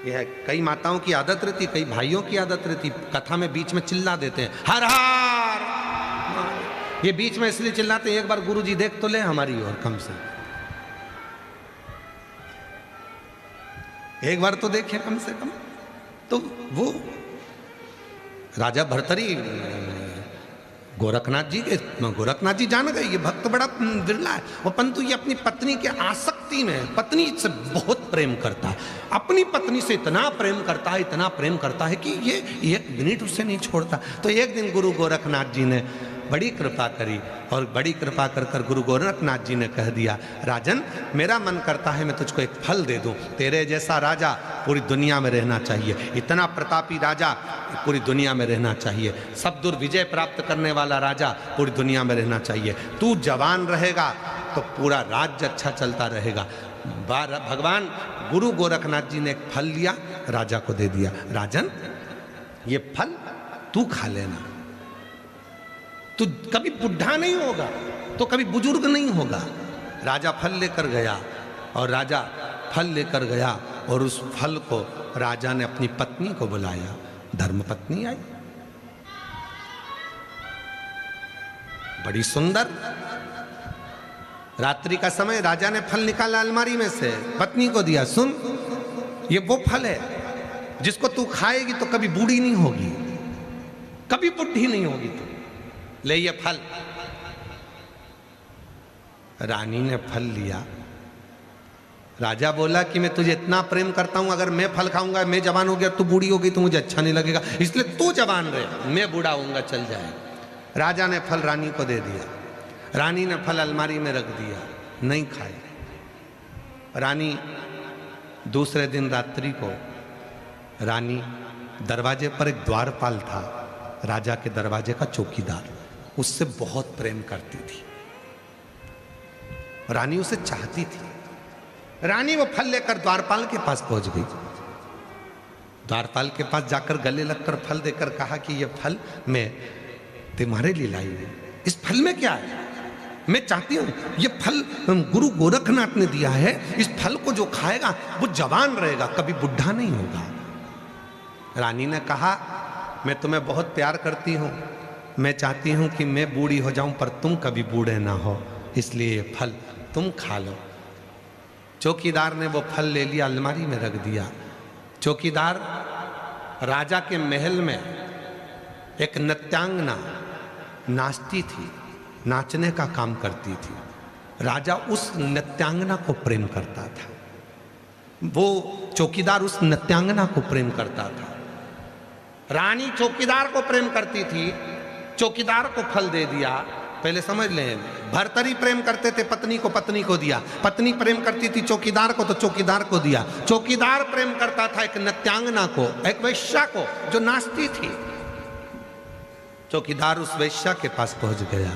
यह कई माताओं की आदत रहती, कई भाइयों की आदत रहती, कथा में बीच में चिल्ला देते हैं हर हर। ये बीच में इसलिए चिल्लाते हैं, एक बार गुरु जी देख तो ले हमारी और कम से एक बार तो देखे कम से कम। तो वो राजा भर्तरी गोरखनाथ जी जान गए, ये भक्त बड़ा बिरला है। वो परंतु ये अपनी पत्नी के आसक्ति में, पत्नी से बहुत प्रेम करता है, अपनी पत्नी से इतना प्रेम करता है कि ये एक मिनट उससे नहीं छोड़ता। तो एक दिन गुरु गोरखनाथ जी ने बड़ी कृपा करी, और बड़ी कृपा कर गुरु गोरखनाथ जी ने कह दिया, राजन मेरा मन करता है मैं तुझको एक फल दे दूं। तेरे जैसा राजा पूरी दुनिया में रहना चाहिए, इतना प्रतापी राजा पूरी दुनिया में रहना चाहिए, सब दूर विजय प्राप्त करने वाला राजा पूरी दुनिया में रहना चाहिए। तू जवान रहेगा तो पूरा राज्य अच्छा चलता रहेगा। भगवान गुरु गोरखनाथ जी ने एक फल लिया, राजा को दे दिया, राजन ये फल तू खा लेना, तू कभी बुढ़ा नहीं होगा, तो कभी बुजुर्ग नहीं होगा। राजा फल लेकर गया, और राजा फल लेकर गया, और उस फल को राजा ने अपनी पत्नी को बुलाया, धर्मपत्नी आई, बड़ी सुंदर। रात्रि का समय, राजा ने फल निकाला अलमारी में से, पत्नी को दिया, सुन ये वो फल है जिसको तू खाएगी तो कभी बूढ़ी नहीं होगी, कभी बुढ़ी नहीं होगी, तू ले ये फल। रानी ने फल लिया। राजा बोला कि मैं तुझे इतना प्रेम करता हूं, अगर मैं फल खाऊंगा, मैं जवान हो गया, तू बूढ़ी हो गई तो मुझे अच्छा नहीं लगेगा, इसलिए तू जवान रहे, मैं बूढ़ा होऊंगा, चल जाए। राजा ने फल रानी को दे दिया, रानी ने फल अलमारी में रख दिया, नहीं खाया। रानी दूसरे दिन रात्रि को, रानी दरवाजे पर एक द्वारपाल था, राजा के दरवाजे का चौकीदार, उससे बहुत प्रेम करती थी, रानी उसे चाहती थी। रानी वो फल लेकर द्वारपाल के पास पहुंच गई, द्वारपाल के पास जाकर गले लगकर फल देकर कहा कि ये फल मैं तुम्हारे लिए लाई हूं, इस फल में क्या है, मैं चाहती हूं ये फल गुरु गोरखनाथ ने दिया है, इस फल को जो खाएगा वो जवान रहेगा, कभी बुढ़ा नहीं होगा। रानी ने कहा मैं तुम्हें बहुत प्यार करती हूं, मैं चाहती हूं कि मैं बूढ़ी हो जाऊं पर तुम कभी बूढ़े ना हो, इसलिए ये फल तुम खा लो। चौकीदार ने वो फल ले लिया, अलमारी में रख दिया। चौकीदार राजा के महल में एक नृत्यांगना नाचती थी, नाचने का काम करती थी। राजा उस नृत्यांगना को प्रेम करता था, वो चौकीदार उस नृत्यांगना को प्रेम करता था। रानी चौकीदार को प्रेम करती थी, चौकीदार को फल दे दिया। पहले समझ लें, भर्तरी प्रेम करते थे, पत्नी को दिया, पत्नी प्रेम करती थी चौकीदार को तो चौकीदार को दिया, चौकीदार प्रेम करता था एक नृत्यांगना को, एक वेश्या को जो नाचती थी। चौकीदार उस वेश्या के पास पहुंच गया,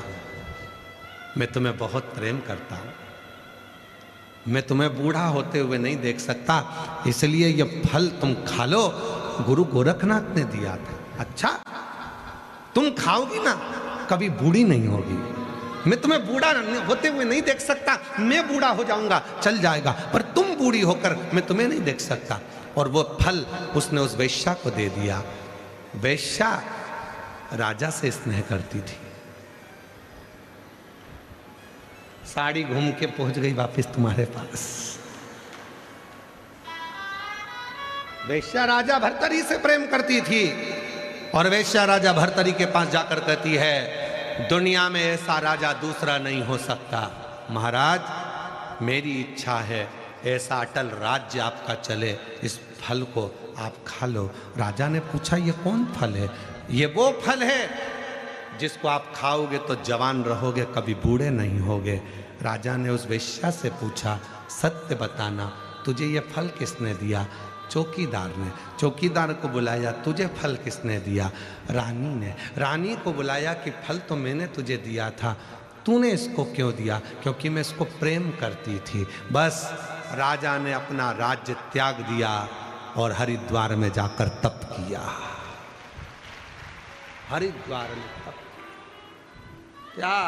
मैं तुम्हें बहुत प्रेम करता हूं, मैं तुम्हें बूढ़ा होते हुए नहीं देख सकता, इसलिए ये फल तुम खा लो, गुरु गोरखनाथ ने दिया था। अच्छा तुम खाओगी ना, कभी बूढ़ी नहीं होगी, मैं तुम्हें बूढ़ा होते हुए नहीं देख सकता, मैं बूढ़ा हो जाऊंगा, चल जाएगा, पर तुम बूढ़ी होकर मैं तुम्हें नहीं देख सकता। और वो फल उसने उस वेश्या को दे दिया। वेश्या राजा से स्नेह करती थी, साड़ी घूम के पहुंच गई वापस तुम्हारे पास। वेश्या राजा भर्तरी से प्रेम करती थी, और वेश्या राजा भर्तरी के पास जाकर कहती है, दुनिया में ऐसा राजा दूसरा नहीं हो सकता, महाराज मेरी इच्छा है ऐसा अटल राज्य आपका चले, इस फल को आप खा लो। राजा ने पूछा ये कौन फल है? ये वो फल है जिसको आप खाओगे तो जवान रहोगे, कभी बूढ़े नहीं होगे। राजा ने उस वेश्या से पूछा, सत्य बताना तुझे ये फल किसने दिया? चौकीदार ने। चौकीदार को बुलाया, तुझे फल किसने दिया? रानी ने। रानी को बुलाया कि फल तो मैंने तुझे दिया था, तूने इसको क्यों दिया? क्योंकि मैं इसको प्रेम करती थी। बस राजा ने अपना राज्य त्याग दिया और हरिद्वार में जाकर तप किया। हरिद्वार में तप क्या?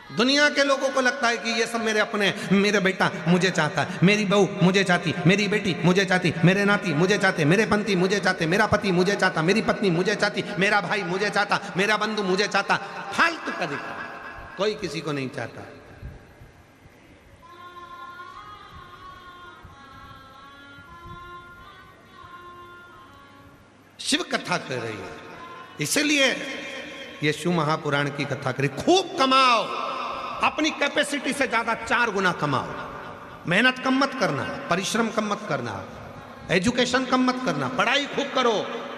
दुनिया के लोगों को लगता है कि ये सब मेरे अपने, मेरा बेटा मुझे चाहता है, मेरी बहू मुझे चाहती, मेरी बेटी मुझे चाहती, मेरे नाती मुझे चाहते, मेरे पंथी मुझे चाहते, मेरा पति मुझे चाहता, मेरी पत्नी मुझे चाहती, मेरा भाई मुझे चाहता, मेरा बंधु मुझे चाहता। फालतू का दिखा, कोई किसी को नहीं चाहता। कथा कर रही है। इसलिए यीशु महापुराण की कथा करी, खूब कमाओ, अपनी कैपेसिटी से ज्यादा 4 गुना कमाओ। मेहनत कम मत करना, परिश्रम कम मत करना, एजुकेशन कम मत करना, पढ़ाई खूब करो,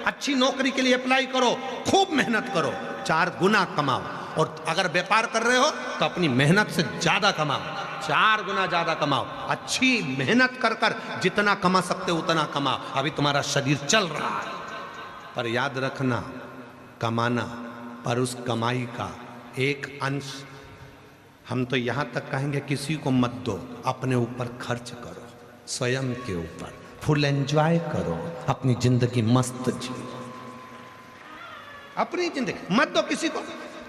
अच्छी नौकरी के लिए अप्लाई करो, खूब मेहनत करो, 4 गुना कमाओ। और अगर व्यापार कर रहे हो तो अपनी मेहनत से ज्यादा कमाओ, 4 गुना ज्यादा कमाओ। अच्छी मेहनत कर कर जितना कमा सकते हो उतना कमाओ। अभी तुम्हारा शरीर चल रहा है, पर याद रखना, कमाना, पर उस कमाई का एक अंश, हम तो यहां तक कहेंगे, किसी को मत दो, अपने ऊपर खर्च करो, स्वयं के ऊपर फुल एंजॉय करो, अपनी जिंदगी मस्त जियो, अपनी जिंदगी मत दो किसी को।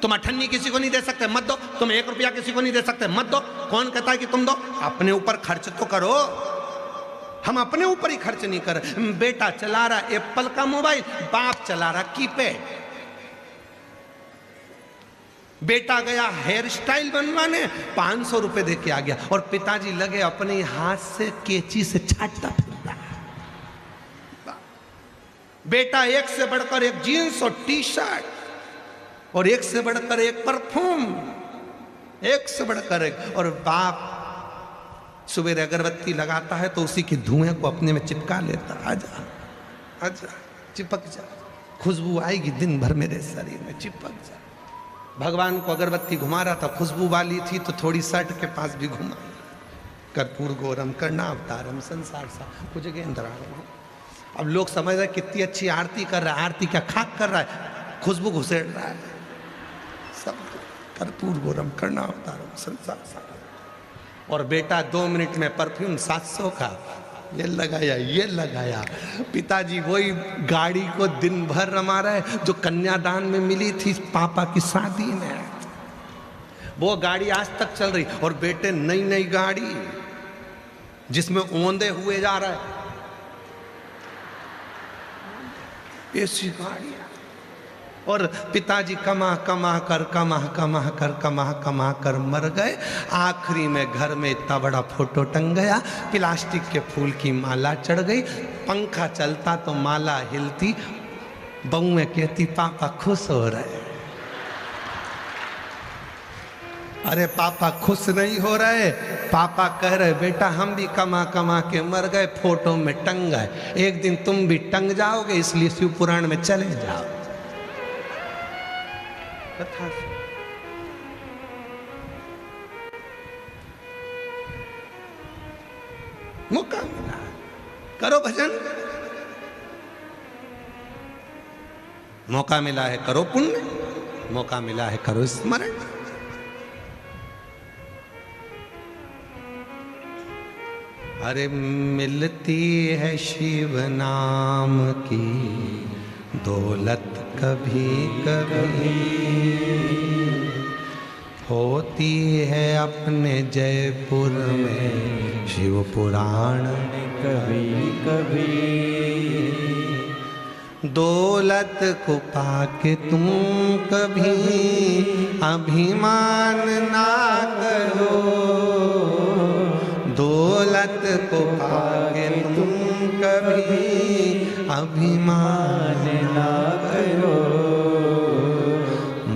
तुम अठन्नी किसी को नहीं दे सकते, मत दो। तुम 1 रुपया किसी को नहीं दे सकते, मत दो। कौन कहता है कि तुम दो? अपने ऊपर खर्च तो करो। हम अपने ऊपर ही खर्च नहीं कर रहे। बेटा चला रहा एप्पल का मोबाइल, बाप चला रहा कीपैड। बेटा गया हेयर स्टाइल बनवाने, 500 रुपए दे के आ गया, और पिताजी लगे अपने हाथ से केची से छाटता फिरता। बेटा एक से बढ़कर एक जीन्स और टी शर्ट, और एक से बढ़कर एक परफ्यूम, एक से बढ़कर एक। और बाप सुबह अगरबत्ती लगाता है तो उसी के धुएं को अपने में चिपका लेता। आजा आजा, चिपक जा, खुशबू आएगी दिन भर मेरे शरीर में, चिपक जा। भगवान को अगरबत्ती घुमा रहा था, खुशबू वाली थी तो थोड़ी शर्ट के पास भी घुमा। कर्पूर गौरम कर्णावतारम संसार सा कुछ गेंद्राणम। अब लोग समझ रहे कितनी अच्छी आरती कर रहा है, आरती क्या खाक कर रहा है, खुशबू घुसेड़ रहा है। सब कर्पूर गौरम कर्णावतारम संसार सा। और बेटा 2 मिनट में परफ्यूम 700 का, ये लगाया ये लगाया। पिताजी वही गाड़ी को दिन भर रमा रहे जो कन्यादान में मिली थी पापा की शादी में, वो गाड़ी आज तक चल रही। और बेटे नई नई गाड़ी जिसमें ओंधे हुए जा रहा है, ऐसी गाड़ी। और पिताजी कमा कमा कर मर गए। आखिरी में घर में इतना बड़ा फोटो टंग गया, प्लास्टिक के फूल की माला चढ़ गई, पंखा चलता तो माला हिलती, बहुएं कहती पापा खुश हो रहे। अरे पापा खुश नहीं हो रहे, पापा कह रहे बेटा हम भी कमा कमा के मर गए, फोटो में टंग गए, एक दिन तुम भी टंग जाओगे, इसलिए शिव पुराण में चले जाओ। कथा मौका मिला, करो भजन, मौका मिला है करो पुण्य, मौका मिला है करो स्मरण। अरे मिलती है शिव नाम की दौलत कभी कभी, होती है अपने जयपुर में शिव पुराण कभी कभी। दौलत को पाके तुम कभी अभिमान ना करो, दौलत को पाके तुम कभी अभिमान ना करो,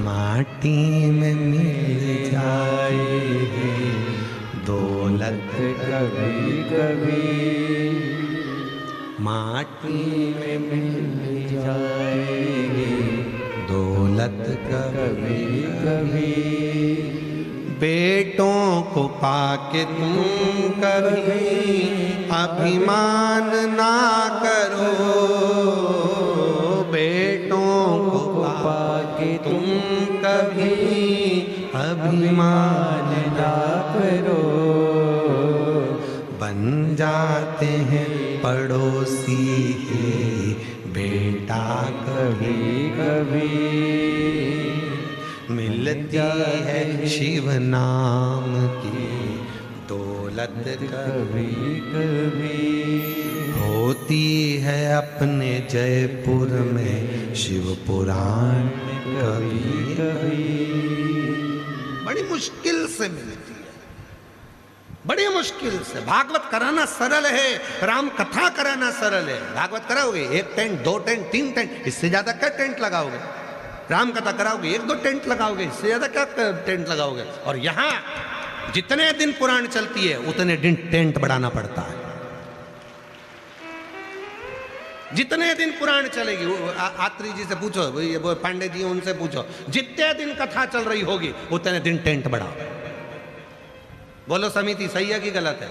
माटी में मिल जाए दौलत कभी कभी, माटी में मिल जाएगी दौलत कभी कभी। बेटों को पाके तुम कभी अभिमान ना करो, बेटों को पाके तुम कभी अभिमान ना करो, बन जाते हैं पड़ोसी है बेटा कभी कभी। मिलती है शिव नाम की दौलत कभी कभी, होती है अपने जयपुर में शिव पुराण कभी कभी। बड़ी मुश्किल से मिलती है, बड़ी मुश्किल से। भागवत कराना सरल है, राम कथा कराना सरल है। भागवत कराओगे 1 टेंट 2 टेंट 3 टेंट, इससे ज्यादा क्या टेंट लगाओगे? राम कथा कराओगे 1-2 टेंट लगाओगे, इससे ज्यादा क्या टेंट लगाओगे? और यहां जितने दिन पुराण चलती है उतने दिन टेंट बढ़ाना पड़ता है। जितने दिन पुराण चलेगी, आत्री जी से पूछो, वो पांडे जी उनसे पूछो, जितने दिन कथा चल रही होगी उतने दिन टेंट बढ़ाओ। बोलो समिति सही है कि गलत है?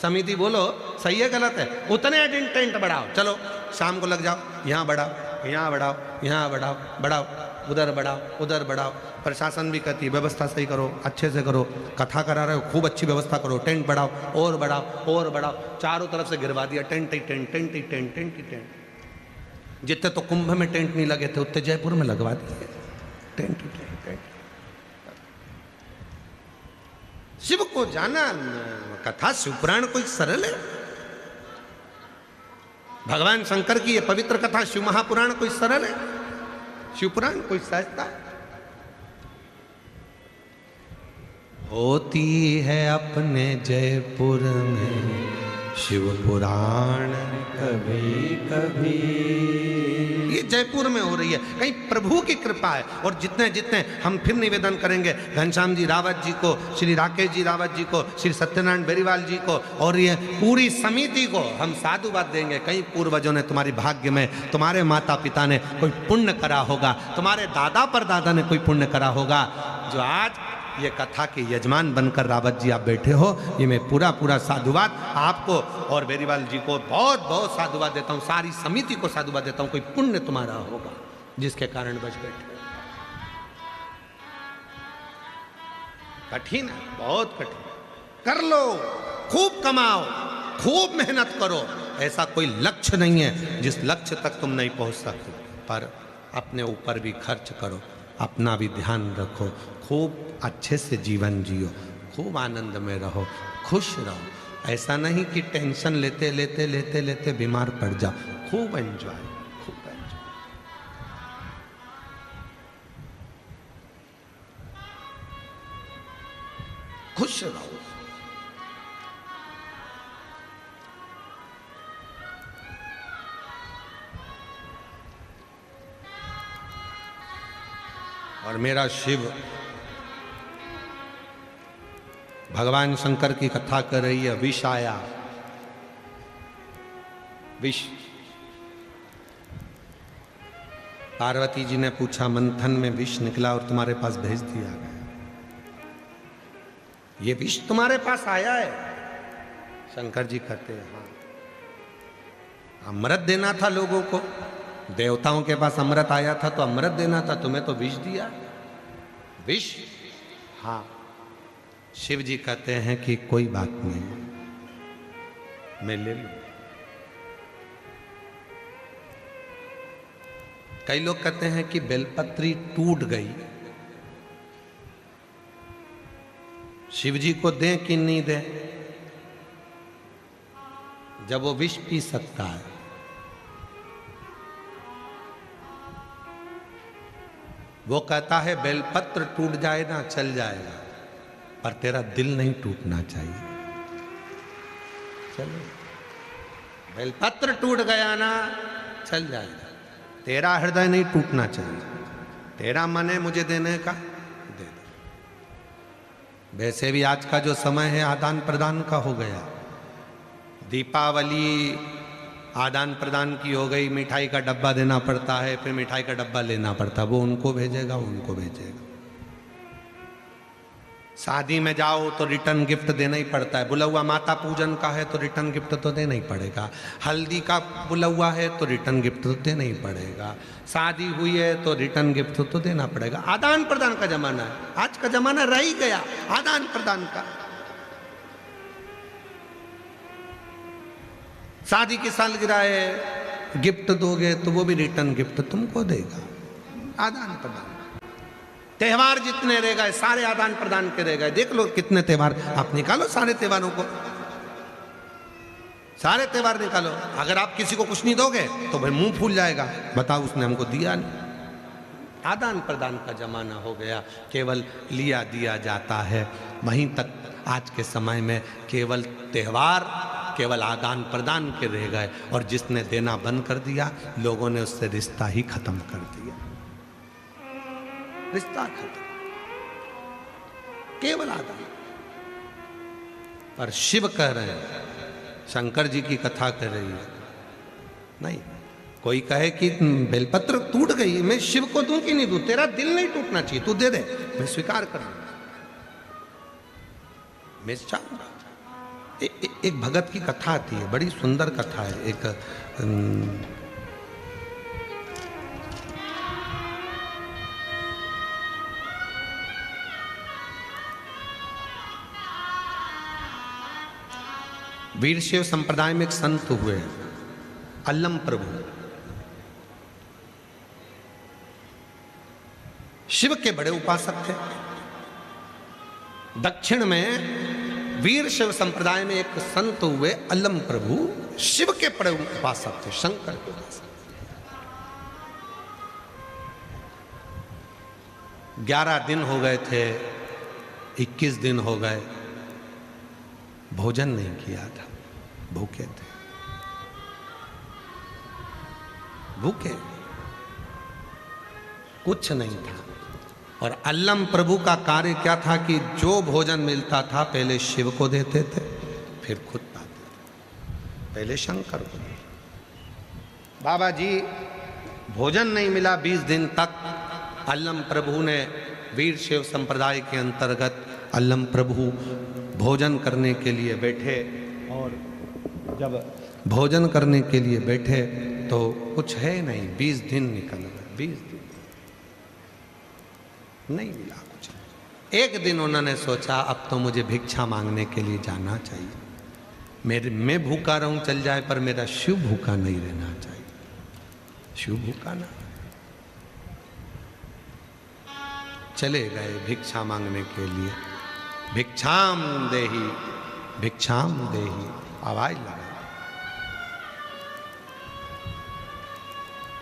समिति बोलो सही है गलत है? उतने दिन टेंट बढ़ाओ। चलो शाम को लग जाओ, यहाँ बढ़ाओ, यहाँ बढ़ाओ, यहाँ बढ़ाओ, बढ़ाओ, उधर बढ़ाओ, उधर बढ़ाओ। प्रशासन भी कहती है व्यवस्था सही करो, अच्छे से करो, कथा करा रहे हो खूब अच्छी व्यवस्था करो, टेंट बढ़ाओ और बढ़ाओ और बढ़ाओ। चारों तरफ से गिरवा दिया टेंट ही टेंट, टेंट ही टेंट, टेंट ही टेंट। जितने तो कुंभ में टेंट नहीं लगे थे उतने जयपुर में लगवा दिए टेंट ही टेंट, टेंट। शिव को जाना, कथा शिवपुराण कोई सरल है? भगवान शंकर की ये पवित्र कथा शिव महापुराण कोई सरल है? शिवपुराण कोई सहजता है? होती है अपने जयपुर में शिव पुराण कभी कभी। ये जयपुर में हो रही है, कहीं प्रभु की कृपा है। और जितने जितने हम फिर निवेदन करेंगे घनश्याम जी रावत जी को, श्री राकेश जी रावत जी को, श्री सत्यनारायण बेरीवाल जी को और ये पूरी समिति को हम साधुवाद देंगे। कहीं पूर्वजों ने तुम्हारी भाग्य में, तुम्हारे माता पिता ने कोई पुण्य करा होगा, तुम्हारे दादा परदादा ने कोई पुण्य करा होगा, जो आज ये कथा के यजमान बनकर रावत जी आप बैठे हो। ये मैं पूरा पूरा साधुवाद आपको और बेरीवाल जी को बहुत बहुत साधुवाद देता हूँ, सारी समिति को साधुवाद देता हूँ। कोई पुण्य तुम्हारा होगा जिसके कारण बच बैठे। कठिन है, बहुत कठिन। कर लो, खूब कमाओ, खूब मेहनत करो। ऐसा कोई लक्ष्य नहीं है जिस लक्ष्य तक तुम नहीं पहुंच सकते, पर अपने ऊपर भी खर्च करो, अपना भी ध्यान रखो, खूब अच्छे से जीवन जियो, खूब आनंद में रहो, खुश रहो। ऐसा नहीं कि टेंशन लेते लेते लेते लेते बीमार पड़ जाओ। खूब एंजॉय, खूब एंजॉय। खुश रहो। और मेरा शिव भगवान शंकर की कथा कर रही है। विष आया, विष। पार्वती जी ने पूछा, मंथन में विष निकला और तुम्हारे पास भेज दिया गया। ये विष तुम्हारे पास आया है? शंकर जी कहते हैं हाँ। अमृत देना था लोगों को, देवताओं के पास अमृत आया था तो अमृत देना था, तुम्हें तो विष दिया। विष? हाँ। शिव जी कहते हैं कि कोई बात नहीं, मैं ले लूं। कई लोग कहते हैं कि बेलपत्री टूट गई, शिव जी को दें कि नहीं दें? जब वो विष पी सकता है। वो कहता है बेलपत्र टूट जाए ना चल जाएगा, पर तेरा दिल नहीं टूटना चाहिए। चलो, बेलपत्र टूट गया ना चल जाएगा, तेरा हृदय नहीं टूटना चाहिए। तेरा मन है मुझे देने का, दे दो। वैसे भी आज का जो समय है आदान प्रदान का हो गया। दीपावली आदान प्रदान की हो गई, मिठाई का डब्बा देना पड़ता है, फिर मिठाई का डब्बा लेना पड़ता है, वो उनको भेजेगा, उनको भेजेगा। शादी में जाओ तो रिटर्न गिफ्ट देना ही पड़ता है। बुलौआ माता पूजन का है तो रिटर्न गिफ्ट तो देना ही पड़ेगा। हल्दी का बुलौआ है तो रिटर्न गिफ्ट तो देना ही पड़ेगा। शादी हुई है तो रिटर्न गिफ्ट तो देना पड़ेगा। आदान प्रदान का जमाना है, आज का जमाना रह ही गया आदान प्रदान का। शादी की सालगिरह है, गिफ्ट दोगे तो वो भी रिटर्न गिफ्ट तुमको देगा। आदान प्रदान। त्योहार जितने रह गए सारे आदान प्रदान के रह गए। देख लो कितने त्योहार, आप निकालो सारे त्योहारों को, सारे त्योहार निकालो। अगर आप किसी को कुछ नहीं दोगे तो भाई मुंह फूल जाएगा, बताओ उसने हमको दिया नहीं। आदान प्रदान का जमाना हो गया, केवल लिया दिया जाता है। वहीं तक आज के समय में केवल त्यौहार, केवल आदान प्रदान के रह गए, और जिसने देना बंद कर दिया लोगों ने उससे रिश्ता ही खत्म कर दिया। रिश्ता खत्म, केवल आदान। पर शिव कह रहे हैं, शंकर जी की कथा कर रही है, नहीं। कोई कहे कि बेलपत्र टूट गई, मैं शिव को दूं कि नहीं दूं, तेरा दिल नहीं टूटना चाहिए, तू दे दे, मैं स्वीकार कर लूंगा, मैं चाहूंगा। एक भगत की कथा आती है, बड़ी सुंदर कथा है। एक वीरशैव संप्रदाय में एक संत हुए, अल्लम प्रभु। शिव के बड़े उपासक थे। दक्षिण में वीरशैव संप्रदाय में एक संत हुए अल्लम प्रभु, शिव के बड़े उपासक थे, शंकर के उपासक। 11 दिन हो गए थे, 21 दिन हो गए, भोजन नहीं किया था, भूखे थे, भूखे, कुछ नहीं था। और अल्लम प्रभु का कार्य क्या था कि जो भोजन मिलता था पहले शिव को देते थे, फिर खुद पाते थे, पहले शंकर को। बाबा जी भोजन नहीं मिला 20 दिन तक। अल्लम प्रभु ने, वीरशैव संप्रदाय के अंतर्गत अल्लम प्रभु भोजन करने के लिए बैठे, और जब भोजन करने के लिए बैठे तो कुछ है नहीं, 20 दिन निकल गए, 20 दिन नहीं मिला कुछ। एक दिन उन्होंने सोचा अब तो मुझे भिक्षा मांगने के लिए जाना चाहिए। मैं भूखा रहूं चल जाए, पर मेरा शिव भूखा नहीं रहना चाहिए, शिव भूखा ना। चले गए भिक्षा मांगने के लिए। भिक्षाम देहि, भिक्षाम देहि, आवाज लगा।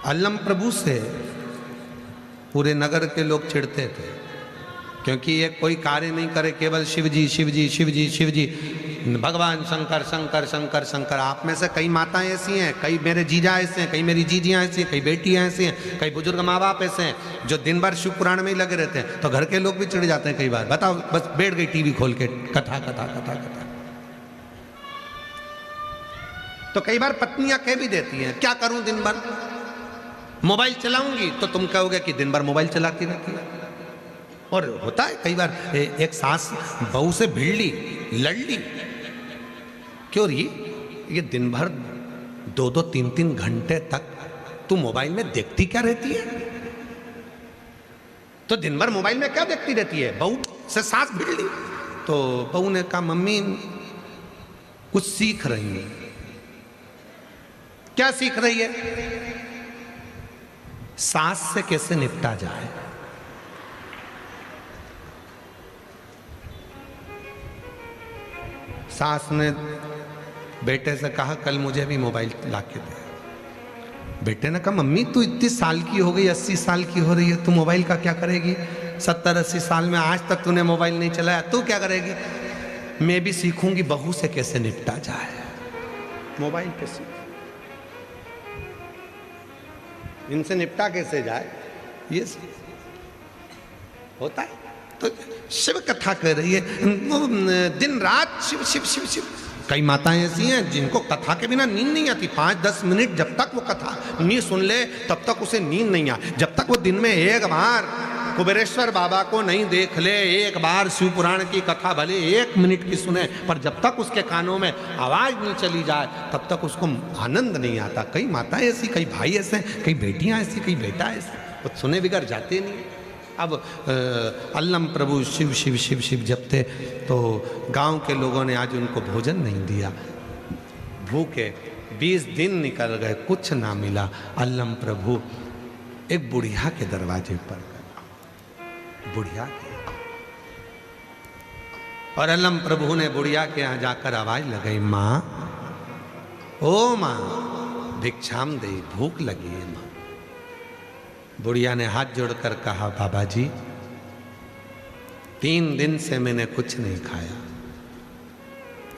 अल्लम प्रभु से पूरे नगर के लोग चिढ़ते थे, क्योंकि ये कोई कार्य नहीं करे, केवल शिव जी शिव जी शिव जी शिव जी, भगवान शंकर शंकर शंकर शंकर। आप में से कई माताएं ऐसी हैं, कई मेरे जीजा ऐसे हैं, कई मेरी जीजियाँ ऐसी हैं, कई बेटियाँ ऐसी हैं, कई बुजुर्ग माँ बाप ऐसे हैं जो दिन भर शिव पुराण में ही लगे रहते हैं। तो घर के लोग भी चिढ़ जाते हैं कई बार। बताओ, बस बैठ गई टीवी खोल के, कथा कथा कथा कथा। तो कई बार पत्नियां कह भी देती हैं, क्या करूं दिन भर मोबाइल चलाऊंगी, तो तुम कहोगे कि दिन भर मोबाइल चलाती रहती है। और होता है कई बार, एक सास बहू से भिड़ ली, लड़ ली, क्यों रही, ये दिन भर 2-2 3-3 घंटे तक तू मोबाइल में देखती क्या रहती है? तो दिन भर मोबाइल में क्या देखती रहती है? बहू से सास भिड़ ली। तो बहू ने कहा, मम्मी कुछ सीख रही है। क्या सीख रही है? सास से कैसे निपटा जाए। सास ने बेटे से कहा, कल मुझे भी मोबाइल लाके दे। बेटे ने कहा, मम्मी तू इतनी साल की हो गई, 80 साल की हो रही है, तू मोबाइल का क्या करेगी? 70-80 साल में आज तक तूने मोबाइल नहीं चलाया, तू क्या करेगी? मैं भी सीखूंगी बहू से कैसे निपटा जाए, मोबाइल पे सीख, इनसे निपटा कैसे जाए, ये होता है। तो शिव कथा कर रही है, दिन रात शिव शिव शिव शिव। कई माताएं ऐसी हैं जिनको कथा के बिना नींद नहीं आती। 5-10 मिनट जब तक वो कथा नहीं सुन ले तब तक उसे नींद नहीं आ। जब तक वो दिन में एक बार कुबेरेश्वर बाबा को नहीं देख ले, एक बार शिव पुराण की कथा भले 1 मिनट की सुने, पर जब तक उसके कानों में आवाज नहीं चली जाए तब तक उसको आनंद नहीं आता। कई माताएं ऐसी, कई भाई ऐसे, कई बेटियां ऐसी, कई बेटा ऐसे, वो सुने बिगड़ जाते नहीं। अब अल्लम प्रभु शिव शिव शिव शिव जपते, तो गांव के लोगों ने आज उनको भोजन नहीं दिया, भूखे 20 दिन निकल गए, कुछ ना मिला। अल्लम प्रभु एक बुढ़िया के दरवाजे पर गए, बुढ़िया के, और अल्लम प्रभु ने बुढ़िया के यहाँ जाकर आवाज लगाई, माँ, ओ माँ भिक्षाम दे, भूख लगी है माँ। बुढ़िया ने हाथ जोड़कर कहा, बाबा जी 3 दिन से मैंने कुछ नहीं खाया।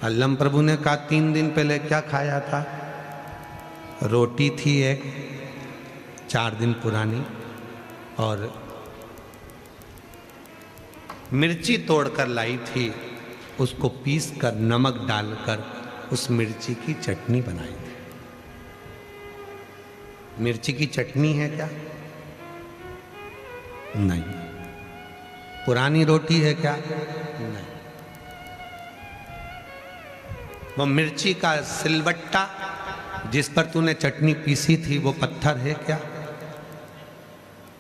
अल्लम प्रभु ने कहा, 3 दिन पहले क्या खाया था? रोटी थी एक 4 दिन पुरानी, और मिर्ची तोड़कर लाई थी, उसको पीस कर नमक डालकर उस मिर्ची की चटनी बनाई थी। मिर्ची की चटनी है क्या? नहीं। पुरानी रोटी है क्या? नहीं। वो मिर्ची का सिलबट्टा जिस पर तूने चटनी पीसी थी वो पत्थर है क्या?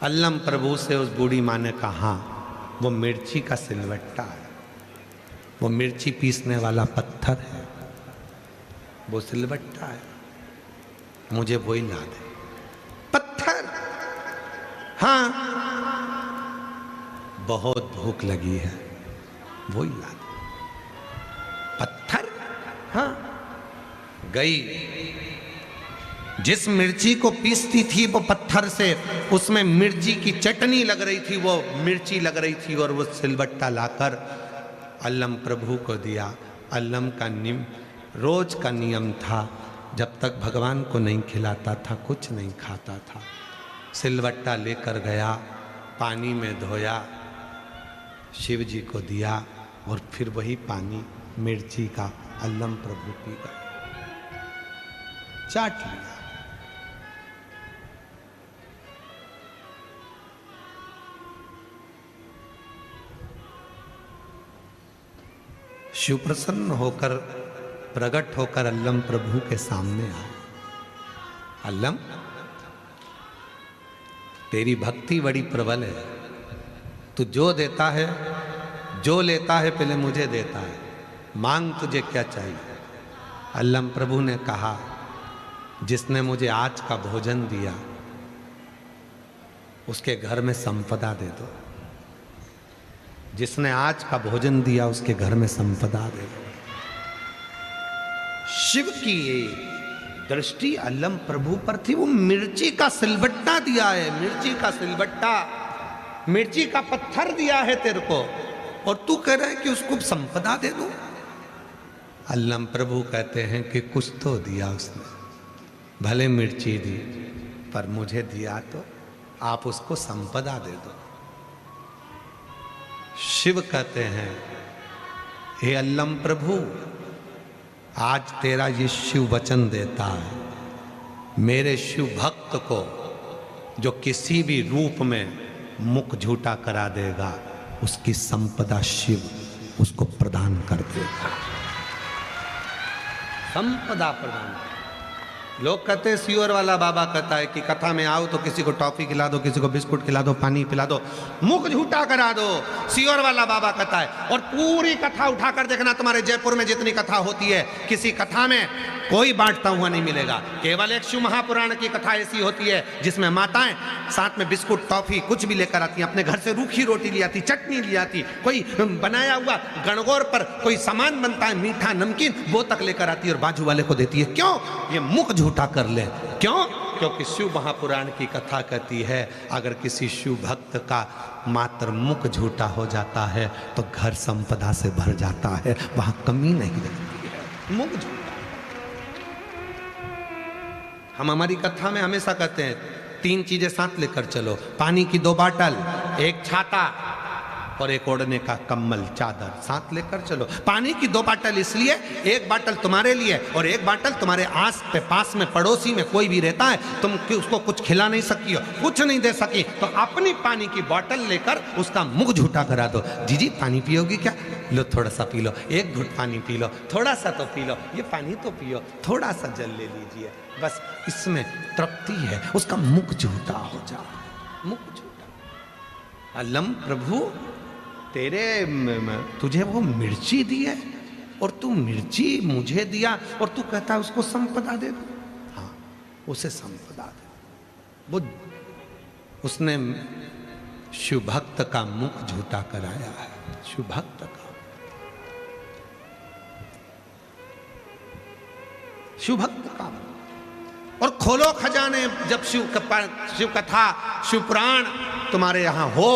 अल्लम प्रभु से उस बूढ़ी माँ ने कहा, हाँ वो मिर्ची का सिलबट्टा है, वो मिर्ची पीसने वाला पत्थर है, वो सिलबट्टा है, मुझे वही ला दे। पत्थर? हाँ, बहुत भूख लगी है, वही ला दे। पत्थर? हाँ। गई, जिस मिर्ची को पीसती थी वो पत्थर से, उसमें मिर्ची की चटनी लग रही थी, वो मिर्ची लग रही थी, और वो सिलबट्टा लाकर अल्लम प्रभु को दिया। अल्लम का रोज का नियम था, जब तक भगवान को नहीं खिलाता था कुछ नहीं खाता था। सिलबट्टा लेकर गया, पानी में धोया, शिव जी को दिया, और फिर वही पानी मिर्ची का अल्लम प्रभु पी गए, चाट लिया। शिव प्रसन्न होकर, प्रकट होकर अल्लम प्रभु के सामने आए। अल्लम, तेरी भक्ति बड़ी प्रबल है, तू जो देता है, जो लेता है पहले मुझे देता है, मांग तुझे क्या चाहिए? अल्लम प्रभु ने कहा, जिसने मुझे आज का भोजन दिया उसके घर में संपदा दे दो। जिसने आज का भोजन दिया उसके घर में संपदा दे दो। शिव की ये दृष्टि अल्लम प्रभु पर थी। वो मिर्ची का सिलबट्टा दिया है, मिर्ची का सिलबट्टा, मिर्ची का पत्थर दिया है तेरे को, और तू कह रहा है कि उसको संपदा दे दो। अल्लम प्रभु कहते हैं कि कुछ तो दिया उसने, भले मिर्ची दी, पर मुझे दिया तो आप उसको संपदा दे दो। शिव कहते हैं, हे अल्लम प्रभु, आज तेरा ये शिव वचन देता है, मेरे शिव भक्त को जो किसी भी रूप में मुख झूठा करा देगा, उसकी संपदा शिव उसको प्रदान कर देगा। संपदा प्रदान। लोग कहते हैं, सियोर वाला बाबा कहता है कि कथा में आओ तो किसी को टॉफी खिला दो, किसी को बिस्कुट खिला दो, पानी पिला दो, मुख झूठा करा दो, सियोर वाला बाबा कहता है। और पूरी कथा उठाकर देखना, तुम्हारे जयपुर में जितनी कथा होती है, किसी कथा में कोई बांटता हुआ नहीं मिलेगा। केवल एक शिव महापुराण की कथा ऐसी होती है जिसमें माताएं साथ में बिस्कुट टॉफी कुछ भी लेकर आती हैं, अपने घर से रूखी रोटी ले आती, चटनी ले आती, कोई बनाया हुआ गणगौर पर कोई सामान बनता है मीठा नमकीन, वो तक लेकर आती है और बाजू वाले को देती है। क्यों? ये मुख झूठा कर ले। क्यों? क्योंकि शिव महापुराण की कथा कहती है, अगर किसी शिव भक्त का मात्र मुख झूठा हो जाता है तो घर संपदा से भर जाता है, वहां कमी नहीं रहती है। मुख झूठा। हम हमारी कथा में हमेशा कहते हैं 3 चीजें साथ लेकर चलो, पानी की 2 बाटल, एक छाता और एक ओढ़ने का कम्बल चादर साथ लेकर चलो। पानी की 2 बाटल इसलिए, एक बाटल तुम्हारे लिए और एक बाटल तुम्हारे आस पे पास में पड़ोसी में कोई भी रहता है, तुम उसको कुछ खिला नहीं सकी हो, कुछ नहीं दे सकी, तो अपनी पानी की बोतल लेकर उसका मुख झूठा करा दो। जीजी पानी पियोगी क्या? लो थोड़ा सा पी लो, एक घुट पानी पी लो, थोड़ा सा तो पी लो, ये पानी तो पियो, थोड़ा सा जल ले लीजिए, बस इसमें तृप्ति है। उसका मुख झूठा हो जा, मुख झूठा। अल्लम प्रभु, तुझे वो मिर्ची दी है और तू मिर्ची मुझे दिया और तू कहता है उसको संपदा दे दो। हाँ, उसे संपदा दे। वो उसने शिव भक्त का मुख झूठा कराया है, शिव भक्त का। शिव भक्त का। और खोलो खजाने, जब शिव कथा शिवपुराण तुम्हारे यहां हो।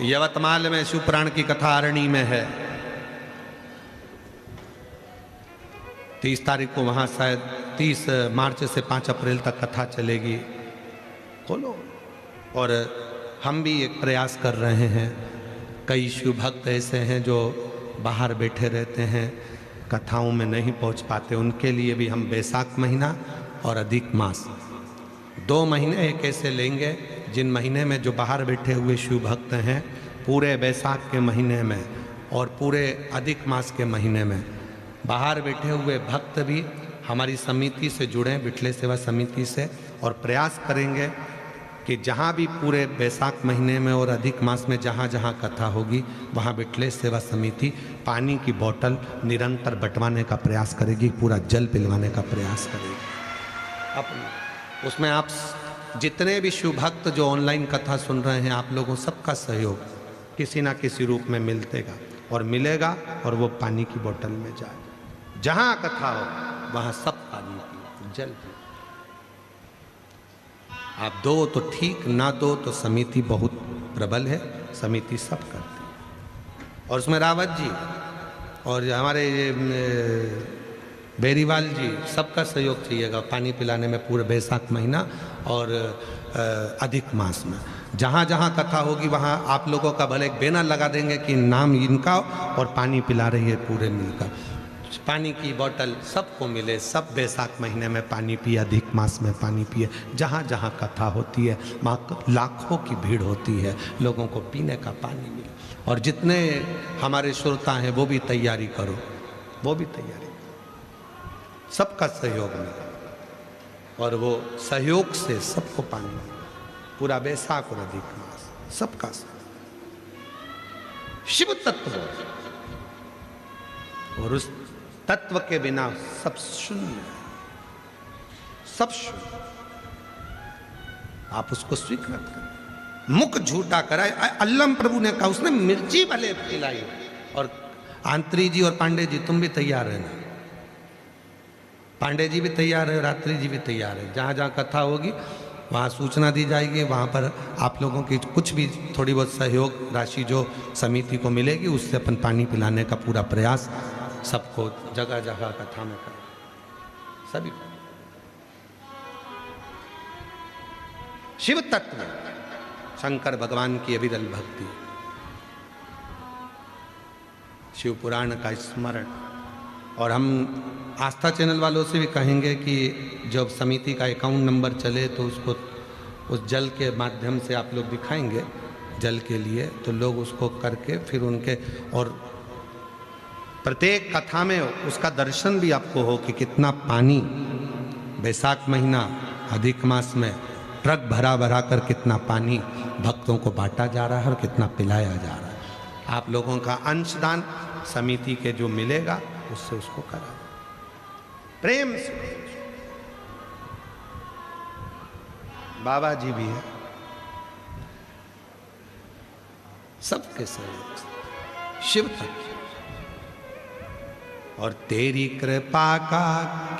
यवतमाल में शिवपुराण की कथा अरणी में है। 30 तारीख को वहां शायद 30 मार्च से 5 अप्रैल तक कथा चलेगी। खोलो। और हम भी एक प्रयास कर रहे हैं। कई शिव भक्त ऐसे हैं जो बाहर बैठे रहते हैं, कथाओं में नहीं पहुंच पाते, उनके लिए भी हम बैसाख महीना और अधिक मास 2 महीने एक ऐसे लेंगे जिन महीने में जो बाहर बैठे हुए शिव भक्त हैं, पूरे बैसाख के महीने में और पूरे अधिक मास के महीने में बाहर बैठे हुए भक्त भी हमारी समिति से जुड़े, बिटले सेवा समिति से, और प्रयास करेंगे कि जहाँ भी पूरे बैसाख महीने में और अधिक मास में जहाँ जहाँ कथा होगी वहाँ बिटले सेवा समिति पानी की बोतल निरंतर बंटवाने का प्रयास करेगी, पूरा जल पिलवाने का प्रयास करेगी। अपने उसमें आप जितने भी शिव भक्त जो ऑनलाइन कथा सुन रहे हैं, आप लोगों सबका सहयोग किसी ना किसी रूप में मिलतेगा और मिलेगा, और वो पानी की बोतल में जाए। जहाँ कथा हो वहाँ सब पानी पिए, जल पिए। आप दो तो ठीक, ना दो तो समिति बहुत प्रबल है, समिति सब करती है। और उसमें रावत जी और हमारे ये बेरीवाल जी सबका सहयोग चाहिएगा पानी पिलाने में, पूरे बैसाख महीना और अधिक मास में। जहाँ जहाँ कथा होगी वहाँ आप लोगों का भले एक बैनर लगा देंगे कि नाम इनका और पानी पिला रही है पूरे मिलकर। पानी की बोतल सबको मिले, सब बैसाख महीने में पानी पिए, अधिक मास में पानी पिए। जहाँ जहाँ कथा होती है वहाँ लाखों की भीड़ होती है, लोगों को पीने का पानी मिले। और जितने हमारे श्रोता हैं वो भी तैयारी करो, वो भी तैयारी करो, सबका सहयोग मिले और वो सहयोग से सबको पानी मिले। पूरा बैसाख और अधिक मास सबका शिव तत्व, और उस तत्व के बिना सब शून्य है, सब शून्य। आप उसको स्वीकार करें। मुख झूठा कराए, अल्लम प्रभु ने कहा, उसने मिर्ची भले खिलाई। और आंत्री जी और पांडे जी तुम भी तैयार रहना, पांडे जी भी तैयार है, रात्रि जी भी तैयार है। जहाँ जहाँ कथा होगी वहाँ सूचना दी जाएगी, वहाँ पर आप लोगों की कुछ भी थोड़ी बहुत सहयोग राशि जो समिति को मिलेगी उससे अपन पानी पिलाने का पूरा प्रयास सबको जगह जगह कथा में करें, सभी। शिव तत्व, शंकर भगवान की अविरल भक्ति, शिव पुराण का स्मरण। और हम आस्था चैनल वालों से भी कहेंगे कि जब समिति का अकाउंट नंबर चले तो उसको उस जल के माध्यम से आप लोग दिखाएंगे जल के लिए, तो लोग उसको करके फिर उनके, और प्रत्येक कथा में उसका दर्शन भी आपको हो कि कितना पानी बैसाख महीना अधिक मास में ट्रक भरा भरा कर कितना पानी भक्तों को बांटा जा रहा है और कितना पिलाया जा रहा है। आप लोगों का अंशदान समिति के जो मिलेगा उससे उसको करा प्रेम से। बाबा जी भी है, सबके सहयोग से शिव तत्व। और तेरी कृपा का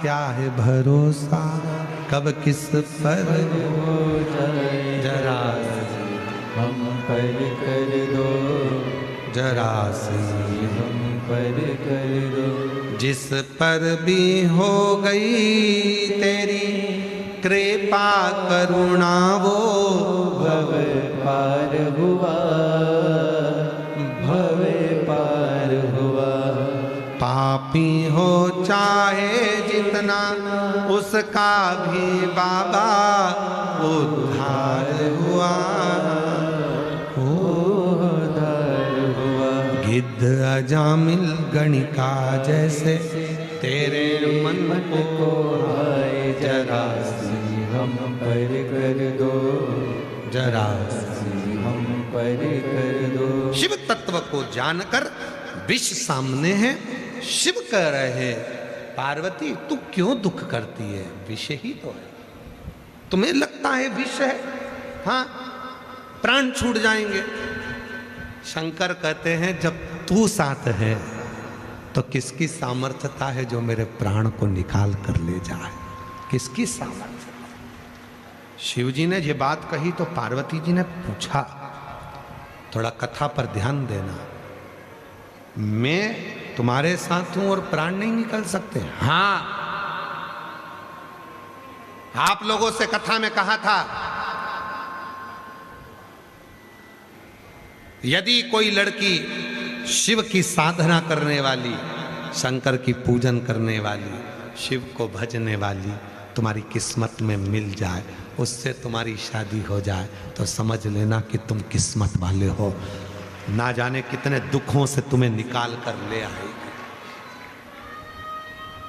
क्या है भरोसा, कब किस पर हो जाए, जरा हम पर कर दो, जरा से हम पर कर दो। जिस पर भी हो गई तेरी कृपा करुणा वो भव पार हुआ, भव पार हुआ। पापी हो चाहे जितना उसका भी बाबा उद्धार हुआ, उद्धार हुआ। गिद्ध अजामिल गणिका जैसे तेरे मन को आए, जरा सी हम पर कर दो, जरा सी हम पर कर दो। शिव तत्व को जानकर विष सामने है, शिव कह रहे पार्वती तू क्यों दुख करती है, विष ही तो है। तुम्हें लगता है विष है, हाँ प्राण छूट जाएंगे। शंकर कहते हैं जब तू साथ है तो किसकी सामर्थ्यता है जो मेरे प्राण को निकाल कर ले जाए, किसकी सामर्थ्य। शिव जी ने ये बात कही तो पार्वती जी ने पूछा, थोड़ा कथा पर ध्यान देना, मैं तुम्हारे साथ हूं और प्राण नहीं निकल सकते? हाँ, आप लोगों से कथा में कहा था यदि कोई लड़की शिव की साधना करने वाली, शंकर की पूजन करने वाली, शिव को भजने वाली तुम्हारी किस्मत में मिल जाए, उससे तुम्हारी शादी हो जाए, तो समझ लेना कि तुम किस्मत वाले हो। ना जाने कितने दुखों से तुम्हें निकाल कर ले आएगी,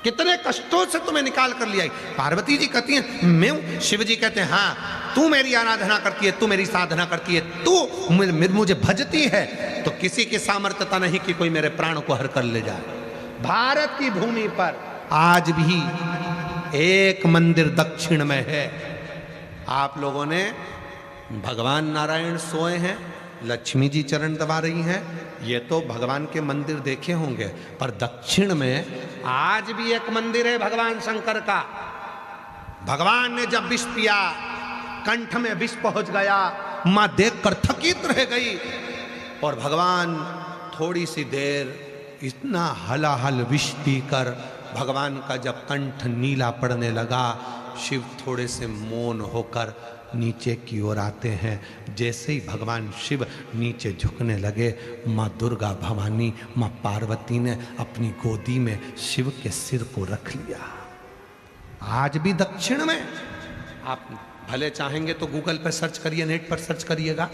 कितने कष्टों से तुम्हें निकाल कर ले आई। पार्वती जी कहती हैं मैं हूं, शिव जी कहते हैं हाँ, तू मेरी आराधना करती है, तू मेरी साधना करती है, तू मुझे भजती है, तो किसी की सामर्थ्यता नहीं कि कोई मेरे प्राण को हर कर ले जाए। भारत की भूमि पर आज भी एक मंदिर दक्षिण में है। आप लोगों ने भगवान नारायण सोए हैं, लक्ष्मी जी चरण दबा रही हैं, ये तो भगवान के मंदिर देखे होंगे, पर दक्षिण में आज भी एक मंदिर है भगवान शंकर का। भगवान ने जब विष पिया, कंठ में विष पहुंच गया, मां देखकर थकित रह गई, और भगवान थोड़ी सी देर इतना हलाहल विष पीकर भगवान का जब कंठ नीला पड़ने लगा, शिव थोड़े से मौन होकर नीचे की ओर आते हैं। जैसे ही भगवान शिव नीचे झुकने लगे, माँ दुर्गा भवानी, माँ पार्वती ने अपनी गोदी में शिव के सिर को रख लिया। आज भी दक्षिण में, आप भले चाहेंगे तो गूगल पर सर्च करिए, नेट पर सर्च करिएगा,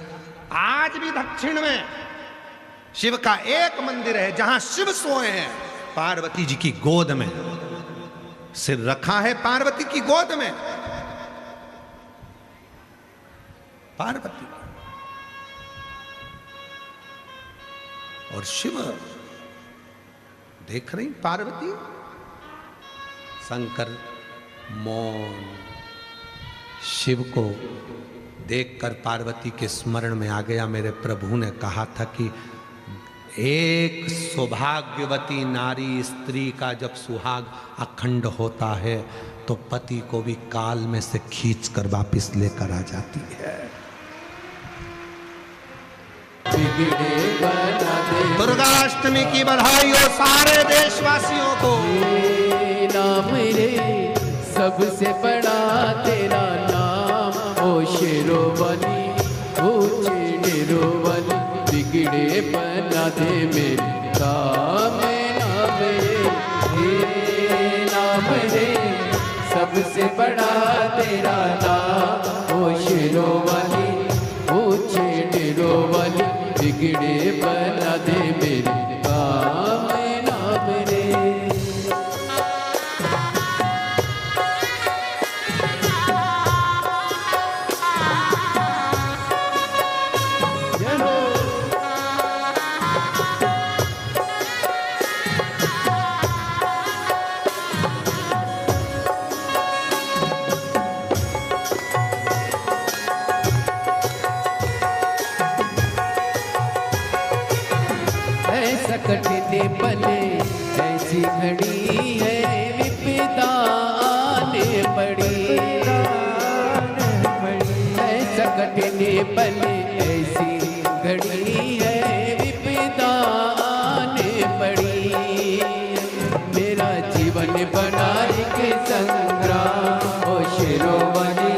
आज भी दक्षिण में शिव का एक मंदिर है जहां शिव सोए हैं, पार्वती जी की गोद में सिर रखा है, पार्वती की गोद में पार्वती, और शिव देख रही पार्वती, शंकर मौन। शिव को देखकर पार्वती के स्मरण में आ गया, मेरे प्रभु ने कहा था कि एक सौभाग्यवती नारी स्त्री का जब सुहाग अखंड होता है तो पति को भी काल में से खींच कर वापिस लेकर आ जाती है। दुर्गाष्टमी की बधाई हो सारे देशवासियों को। नाम रे सबसे बड़ा तेरा नाम, ओ शेरोवाली, ओ शेरोवाली, बिगड़े बना दे मेरे काम। नाम रे नाम रे सबसे बड़ा तेरा नाम, ओ शेरोवाली, ओ शेरोवाली, बिगड़े बना दे मेरे काम। नाम रे कटते पले ऐसी घड़ी है, विपदा आने पड़ी, ऐसा कटने पले ऐसी घड़ी है, विपदा आने पड़ी। मेरा जीवन बना एक संग्राम, ओ शेरोवाली,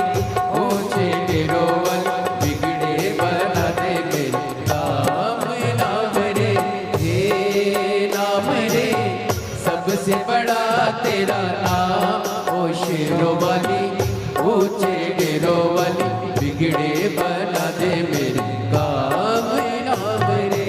ओ शेरोवाली, बिगड़े बना दे मेरे काम। नाम रे नाम रे सबसे बड़ा तेरा नाम, ओ शेरोवाली, ओ शेरोवाली, बिगड़े बना दे मेरे काम। नाम रे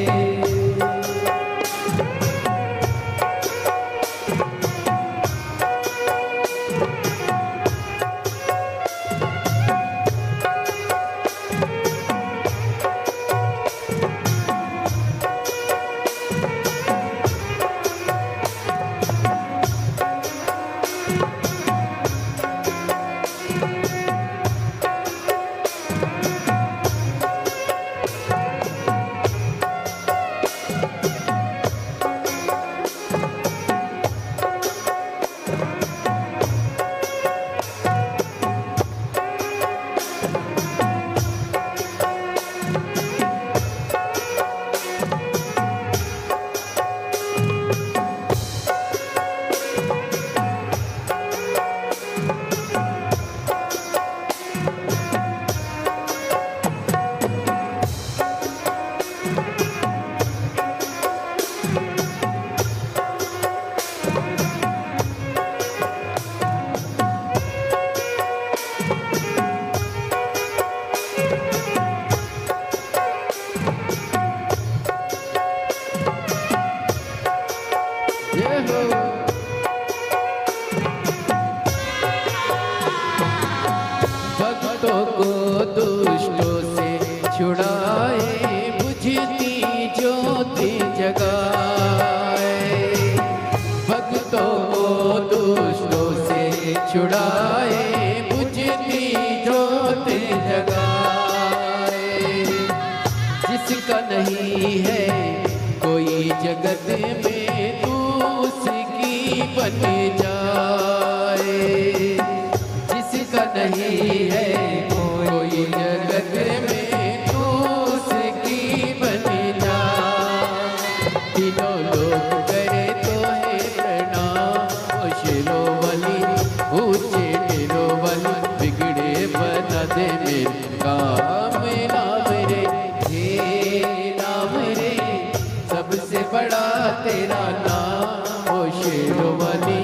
रहो। भक्तों को दुष्टों से छुड़ाए, बुझती ज्योति जगाए। भक्तों को दुष्टों से छुड़ाए, बुझती ज्योति जगाए। जिसका नहीं है कोई जगत में, तू उसकी बन जाए। जिसका नहीं है कोई जगत में, तू उसकी बन जाए। तीनों लोग करे तो है प्रणाम, ओ शेरो वाली ऊंचे टेरो वाली, बिगड़े बना दे मेरे काम नाम रे, हे नाम रे, सबसे बड़ा तेरा नाम, ओ शेरो वाली